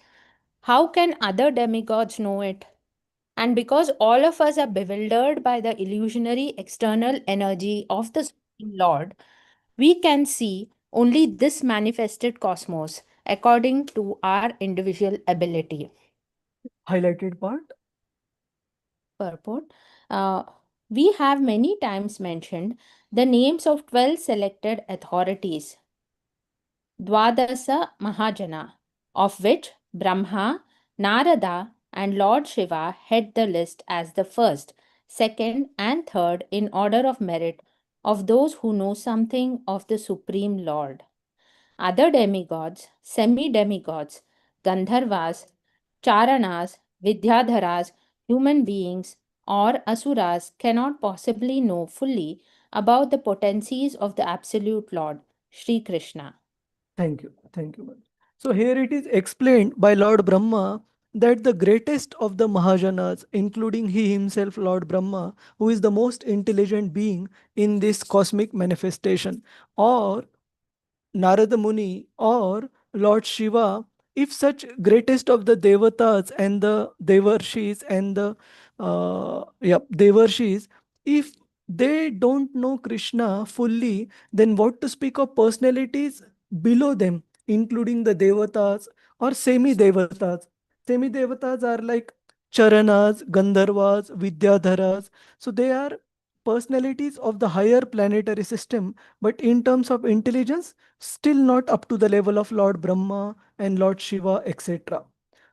how can other demigods know it? And because all of us are bewildered by the illusionary external energy of the Supreme Lord, we can see only this manifested cosmos according to our individual ability. Highlighted part. Purport. We have many times mentioned the names of 12 selected authorities, Dwadasa Mahajana, of which Brahma, Narada, and Lord Shiva head the list as the first, second, and third in order of merit of those who know something of the Supreme Lord. Other demigods, semi-demigods, Gandharvas, Charanas, Vidyadharas, human beings, or Asuras cannot possibly know fully about the potencies of the Absolute Lord, Sri Krishna. Thank you. Thank you. So here it is explained by Lord Brahma that the greatest of the Mahajanas, including he himself, Lord Brahma, who is the most intelligent being in this cosmic manifestation, or Narada Muni or Lord Shiva, if such greatest of the Devatas and the Devarshis and the Devarshis, if they don't know Krishna fully, then what to speak of personalities below them, including the Devatas or semi-Devatas. Semi-Devatas are like Charanas, Gandharvas, Vidyadharas. So they are personalities of the higher planetary system, but in terms of intelligence, still not up to the level of Lord Brahma and Lord Shiva, etc.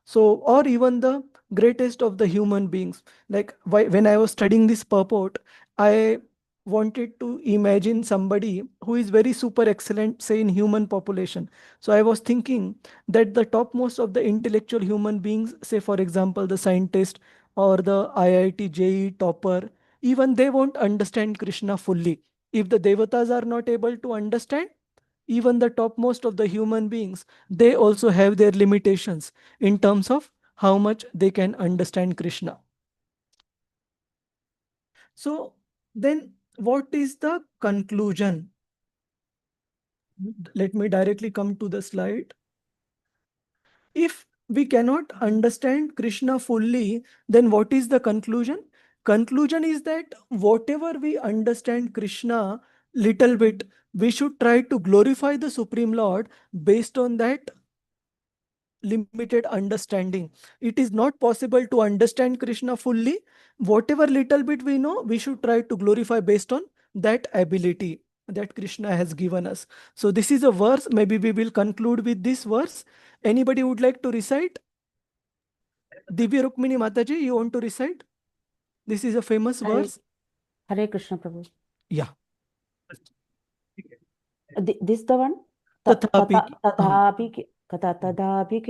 So, or even the greatest of the human beings. Like when I was studying this purport, I wanted to imagine somebody who is very super excellent, say in human population. So I was thinking that the topmost of the intellectual human beings, say for example, the scientist or the IIT JEE topper, even they won't understand Krishna fully. If the Devatas are not able to understand, even the topmost of the human beings, they also have their limitations in terms of how much they can understand Krishna. So then what is the conclusion? Let me directly come to the slide. If we cannot understand Krishna fully, then what is the conclusion? Conclusion is that whatever we understand Krishna little bit, we should try to glorify the Supreme Lord based on that limited understanding. It is not possible to understand Krishna fully. Whatever little bit we know, we should try to glorify based on that ability that Krishna has given us. So this is a verse. Maybe we will conclude with this verse. Anybody would like to recite? Divya Rukmini Mataji, you want to recite? This is a famous verse. Hare Krishna Prabhu. Yeah. This the one? Tathapi. Tadhapi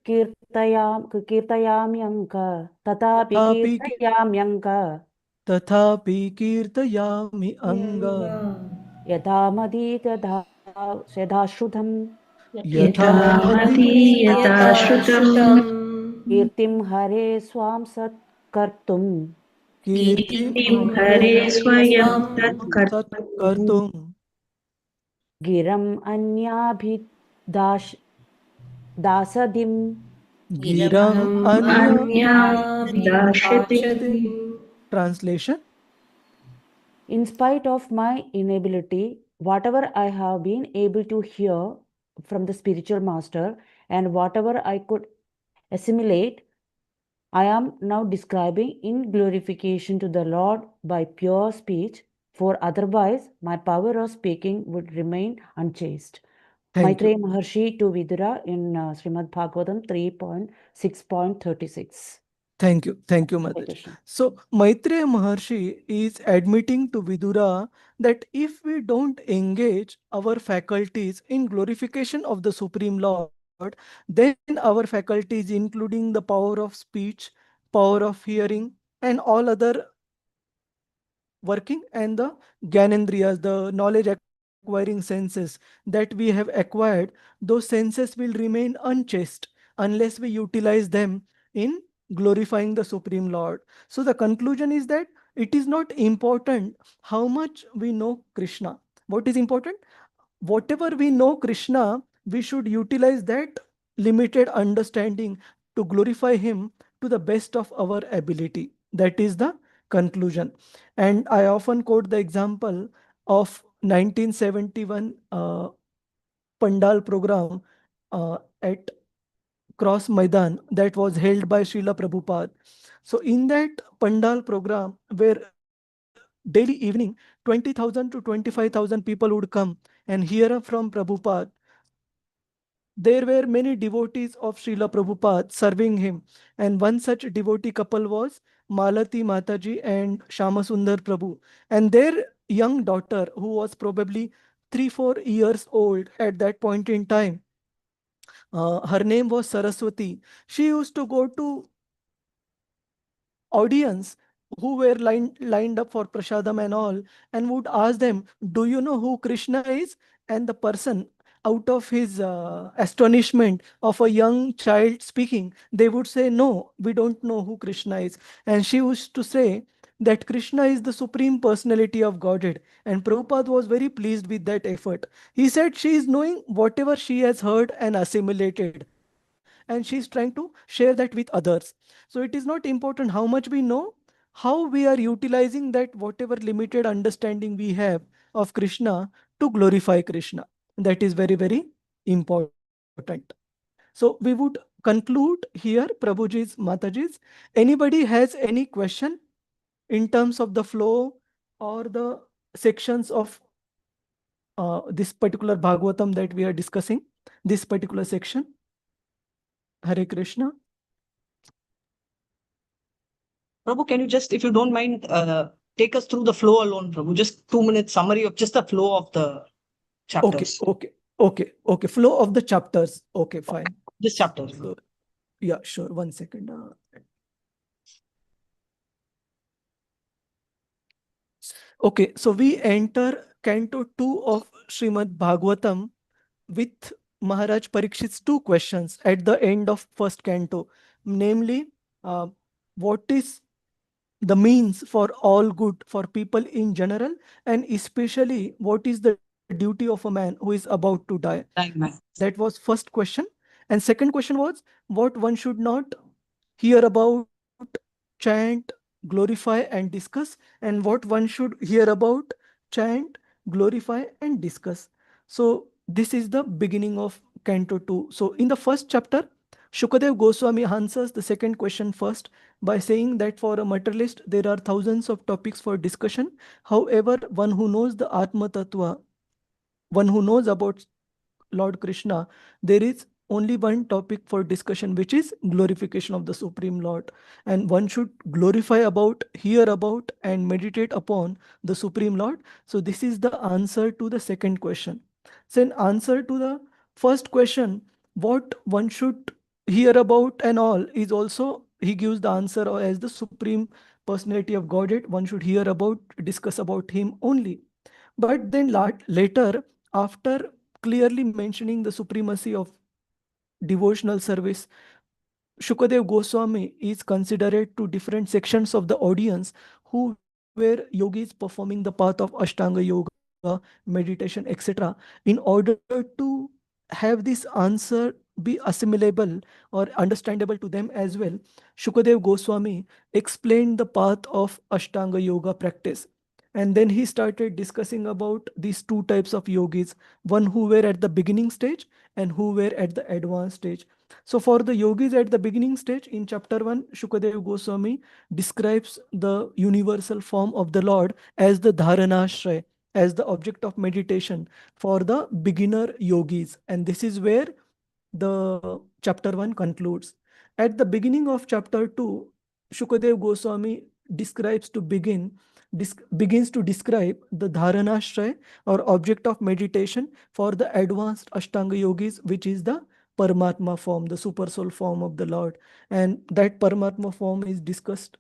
kirtayamyanka. Tatapi kirtayamyanka. Tathapi kirtayami anga. Yadhamadi yadhashrutam. Yathamati yatashrutam Kirtim hare swam sat kartum. Kirtim Hare Swayam Tat Kartum. Giram dasadim. Giram Anya Dashati. Translation. In spite of my inability, whatever I have been able to hear from the spiritual master and whatever I could assimilate, I am now describing in glorification to the Lord by pure speech, for otherwise my power of speaking would remain unchaste. Maitreya Maharshi to Vidura in Srimad Bhagavatam 3.6.36. Thank you, Mataji. So Maitreya Maharshi is admitting to Vidura that if we don't engage our faculties in glorification of the Supreme Lord, then our faculties, including the power of speech, power of hearing, and all other working, and the Gyanendriyas, the knowledge acquiring senses that we have acquired, those senses will remain unchaste unless we utilize them in glorifying the Supreme Lord. So the conclusion is that it is not important how much we know Krishna. What is important? Whatever we know Krishna, we should utilize that limited understanding to glorify him to the best of our ability. That is the conclusion. And I often quote the example of 1971 Pandal program at Cross Maidan that was held by Srila Prabhupada. So in that Pandal program, where daily evening 20,000 to 25,000 people would come and hear from Prabhupada, there were many devotees of Srila Prabhupada serving him. And one such devotee couple was Malati Mataji and Shamasundar Prabhu. And their young daughter, who was probably 3-4 years old at that point in time, her name was Saraswati. She used to go to audience who were lined up for prasadam and all, and would ask them, do you know who Krishna is? And the person, out of his astonishment of a young child speaking, they would say, no, we don't know who Krishna is. And she used to say that Krishna is the Supreme Personality of Godhead. And Prabhupada was very pleased with that effort. He said she is knowing whatever she has heard and assimilated, and she is trying to share that with others. So it is not important how much we know, how we are utilizing that whatever limited understanding we have of Krishna to glorify Krishna. That is very, very important. So we would conclude here, Prabhuji's, Mataji's. Anybody has any question in terms of the flow or the sections of this particular Bhagavatam that we are discussing, this particular section? Hare Krishna. Prabhu, can you just, if you don't mind, take us through the flow alone, Prabhu? Just 2 minutes summary of just the flow of the chapters. Okay. Flow of the chapters. Okay, fine. This chapter. So, yeah, sure. 1 second. Okay, so we enter Canto 2 of Srimad Bhagavatam with Maharaj Parikshit's 2 questions at the end of first canto, namely, what is the means for all good for people in general, and especially what is the duty of a man who is about to die? That was first question. And second question was what one should not hear about, chant, glorify and discuss, and what one should hear about, chant, glorify and discuss. So this is the beginning of Canto 2. So in the first chapter, Shukadev Goswami answers the second question first by saying that for a materialist, there are thousands of topics for discussion. However, one who knows the Atma Tattva, one who knows about Lord Krishna, there is only one topic for discussion, which is glorification of the Supreme Lord. And one should glorify about, hear about, and meditate upon the Supreme Lord. So this is the answer to the second question. So in answer to the first question, what one should hear about and all is also, he gives the answer as the Supreme Personality of Godhead. One should hear about, discuss about him only. But then later, after clearly mentioning the supremacy of devotional service, Shukadev Goswami is considered to different sections of the audience who were yogis performing the path of Ashtanga Yoga, meditation, etc. In order to have this answer be assimilable or understandable to them as well, Shukadev Goswami explained the path of Ashtanga Yoga practice. And then he started discussing about these 2 types of yogis, one who were at the beginning stage and who were at the advanced stage. So for the yogis at the beginning stage, in chapter 1, Shukadev Goswami describes the universal form of the Lord as the Dharanashray, as the object of meditation for the beginner yogis. And this is where the chapter 1 concludes. At the beginning of chapter 2, Shukadev Goswami begins to describe the Dharanashray or object of meditation for the advanced Ashtanga yogis, which is the Paramatma form, the super soul form of the Lord. And that Paramatma form is discussed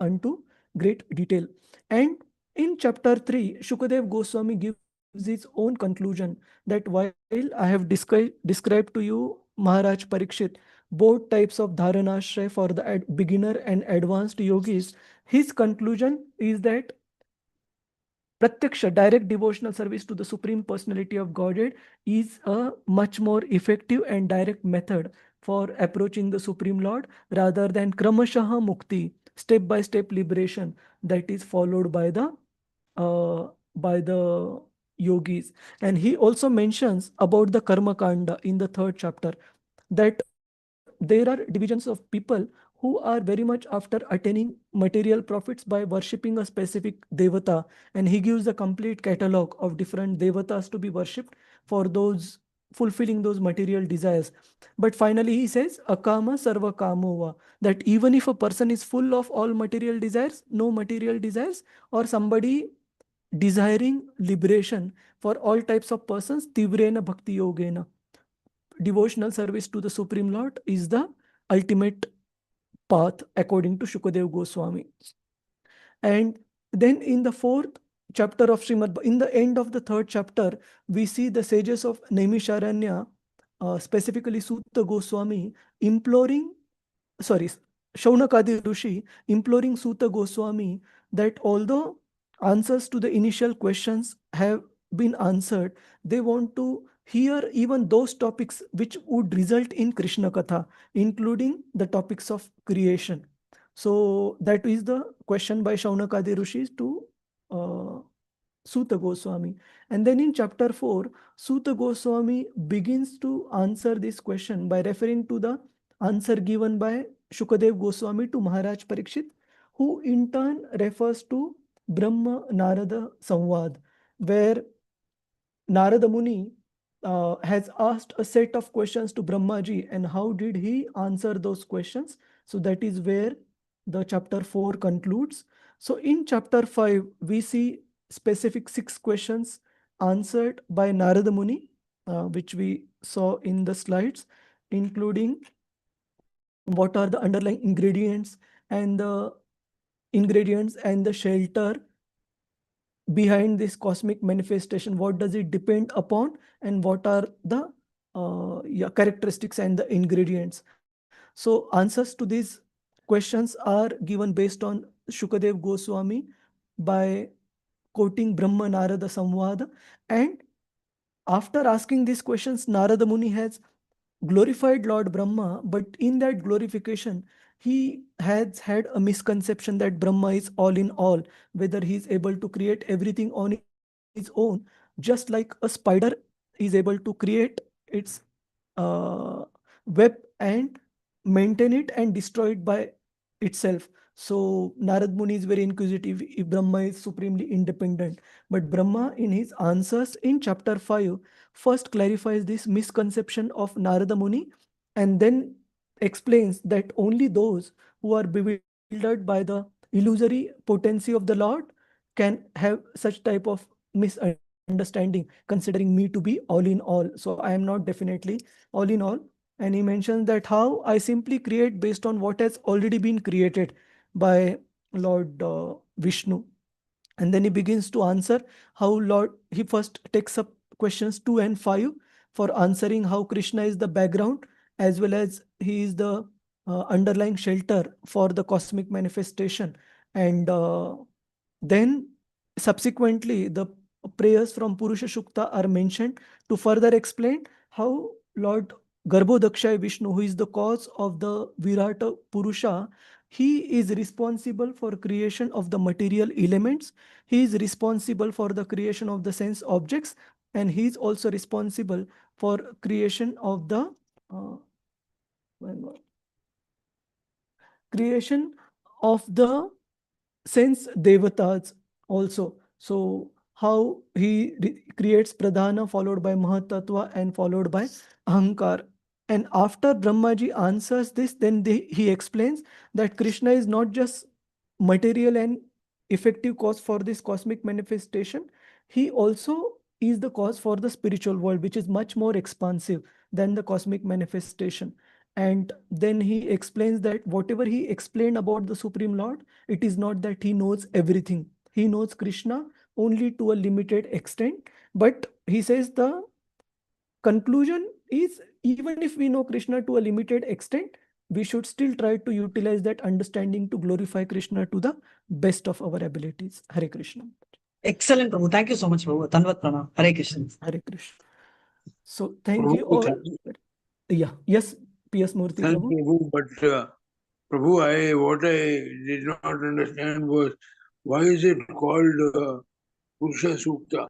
unto great detail. And in chapter 3, Shukadev Goswami gives his own conclusion that while I have described to you, Maharaj Parikshit, both types of Dharanashray for the beginner and advanced yogis, his conclusion is that Pratyaksha, direct devotional service to the Supreme Personality of Godhead, is a much more effective and direct method for approaching the Supreme Lord rather than Kramashaha Mukti, step-by-step liberation that is followed by the yogis. And he also mentions about the Karma Kanda in the 3rd chapter, that there are divisions of people who are very much after attaining material profits by worshipping a specific devata. And he gives a complete catalog of different devatas to be worshipped for those fulfilling those material desires. But finally he says, Akama Sarva Kamova, that even if a person is full of all material desires, no material desires, or somebody desiring liberation, for all types of persons, Tivrena Bhakti Yogena, devotional service to the Supreme Lord is the ultimate path according to Shukadev Goswami. And then in the 4th chapter of in the end of the 3rd chapter, we see the sages of Naimisharanya, specifically Sutta Goswami, Shaunakadi Rishi imploring Sutta Goswami that although answers to the initial questions have been answered, they want to hear even those topics which would result in Krishna Katha, including the topics of creation. So that is the question by Shaunakadi Rishis to Sutta Goswami. And then in chapter 4, Sutta Goswami begins to answer this question by referring to the answer given by Shukadev Goswami to Maharaj Parikshit, who in turn refers to Brahma Narada Samvad, where Narada Muni has asked a set of questions to Brahmaji, and how did he answer those questions? So that is where the chapter 4 concludes. So in chapter 5, we see specific 6 questions answered by Narada Muni, which we saw in the slides, including what are the underlying ingredients and the shelter behind this cosmic manifestation. What does it depend upon, and what are the characteristics and the ingredients? So answers to these questions are given based on Shukadev Goswami by quoting Brahma Narada Samvada. And after asking these questions, Narada Muni has glorified Lord Brahma, but in that glorification, he has had a misconception that Brahma is all in all, whether he is able to create everything on his own, just like a spider is able to create its web and maintain it and destroy it by itself. So Narad Muni is very inquisitive if Brahma is supremely independent. But Brahma, in his answers in chapter 5, first clarifies this misconception of Narada Muni, and then explains that only those who are bewildered by the illusory potency of the Lord can have such type of misunderstanding, considering me to be all in all. So I am not definitely all in all. And he mentions that how I simply create based on what has already been created by Lord Vishnu. And then he begins to answer how he first takes up questions 2 and 5 for answering how Krishna is the background, as well as he is the underlying shelter for the cosmic manifestation. And then subsequently, the prayers from Purusha Shukta are mentioned to further explain how Lord Garbhodakshay Vishnu, who is the cause of the Virata Purusha, he is responsible for creation of the material elements. He is responsible for the creation of the sense objects, and he is also responsible for creation of the sense devatas also. So how he creates Pradhana, followed by Mahatattva, and followed by Ahankar. And after Brahmaji answers this, then he explains that Krishna is not just material and effective cause for this cosmic manifestation. He also is the cause for the spiritual world, which is much more expansive than the cosmic manifestation. And then he explains that whatever he explained about the Supreme Lord, it is not that he knows everything. He knows Krishna only to a limited extent. But he says the conclusion is, even if we know Krishna to a limited extent, we should still try to utilize that understanding to glorify Krishna to the best of our abilities. Hare Krishna. Excellent, Prabhu. Thank you so much, Prabhu. Tanvat Pranam. Hare Krishna. Hare Krishna. So thank you all. Yeah. Yes, P.S. Murthy. Thank Prabhu. you, but Prabhu, what I did not understand was, why is it called Purusha Sukta?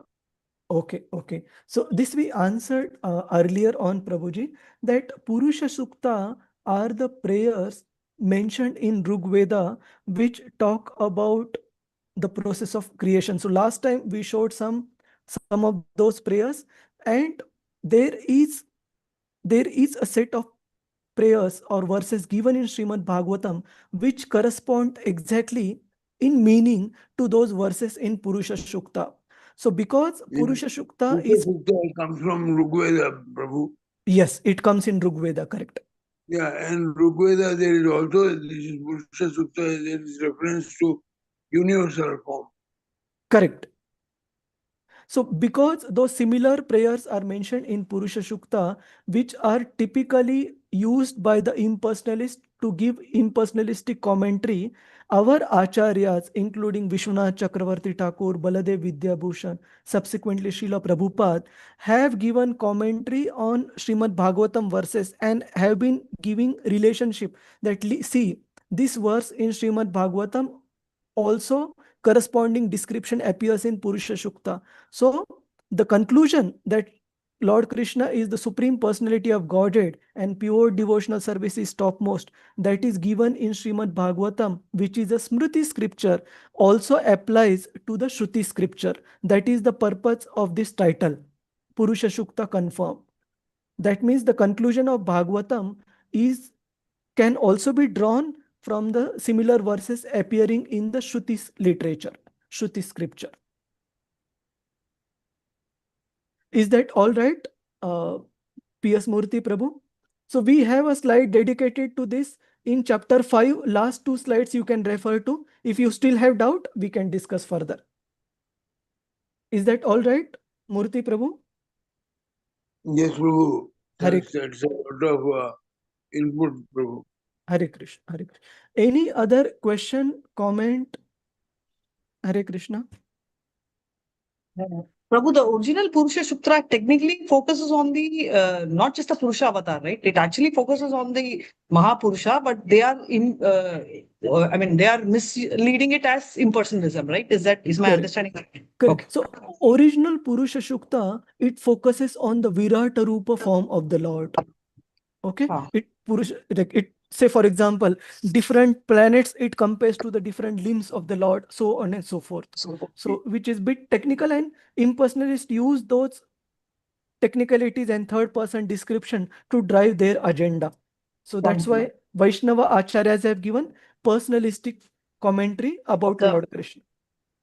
Okay. So this we answered earlier on, Prabhuji, that Purusha Sukta are the prayers mentioned in Rig Veda which talk about the process of creation. So last time we showed some of those prayers, and there is a set of prayers or verses given in Srimad Bhagavatam which correspond exactly in meaning to those verses in Purusha Sukta. So because Purusha Sukta comes from Rig Veda, Prabhu. Yes, it comes in Rig Veda, correct. Yeah, and Rig Veda, there is also, this is Purusha Sukta, there is reference to universal form. Correct. So because those similar prayers are mentioned in Purusha Sukta, which are typically used by the impersonalist to give impersonalistic commentary, our acharyas, including Vishwanath Chakravarti Thakur, Baladev Vidyabhushan, subsequently Srila Prabhupada, have given commentary on Srimad Bhagavatam verses and have been giving relationship that see, this verse in Srimad Bhagavatam also corresponding description appears in Purusha Sukta. So the conclusion that Lord Krishna is the Supreme Personality of Godhead and pure devotional service is topmost, that is given in Srimad Bhagavatam, which is a Smriti scripture, also applies to the Shruti scripture. That is the purpose of this title, Purusha Sukta confirmed. That means the conclusion of Bhagavatam can also be drawn from the similar verses appearing in the Shruti literature, Shruti scripture. Is that all right, P.S. Murthy Prabhu? So we have a slide dedicated to this in chapter 5. Last 2 slides you can refer to. If you still have doubt, we can discuss further. Is that all right, Murthy Prabhu? Yes, Prabhu. Hare That's a lot of input, Prabhu. Hare Krishna, Hare Krishna. Any other question, comment? Hare Krishna. Prabhu, the original Purusha Sukta technically focuses on the not just the Purusha avatar, right? It actually focuses on the Mahapurusha, but they are they are misleading it as impersonalism, right? Is my Correct. understanding correct? Correct. Okay. So original Purusha Sukta, it focuses on the Virata Rupa form of the Lord. Okay. It say, for example, different planets, it compares to the different limbs of the Lord, so on and so forth. So which is bit technical, and impersonalists use those technicalities and third person description to drive their agenda. So that's why Vaishnava Acharyas have given personalistic commentary about Lord Krishna.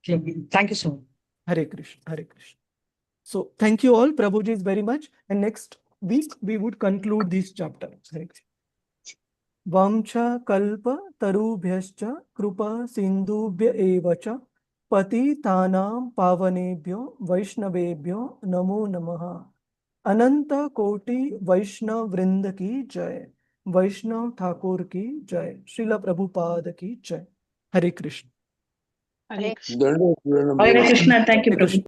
Thank you so much. Hare Krishna, Hare Krishna. So thank you all, Prabhuji, very much. And next week we would conclude this chapter. Vamcha kalpa tarubhyascha krupa sindhubhya evacha patitanam pavanebhyo vaishnavebhyo namo namaha. Ananta Koti Vaishnav Vrinda ki Jai. Vaishnav Thakur ki Jai. Srila Prabhupada ki Jai. Hare Krishna. Hare Hare Hare Krishna. Thank you, Prabhu.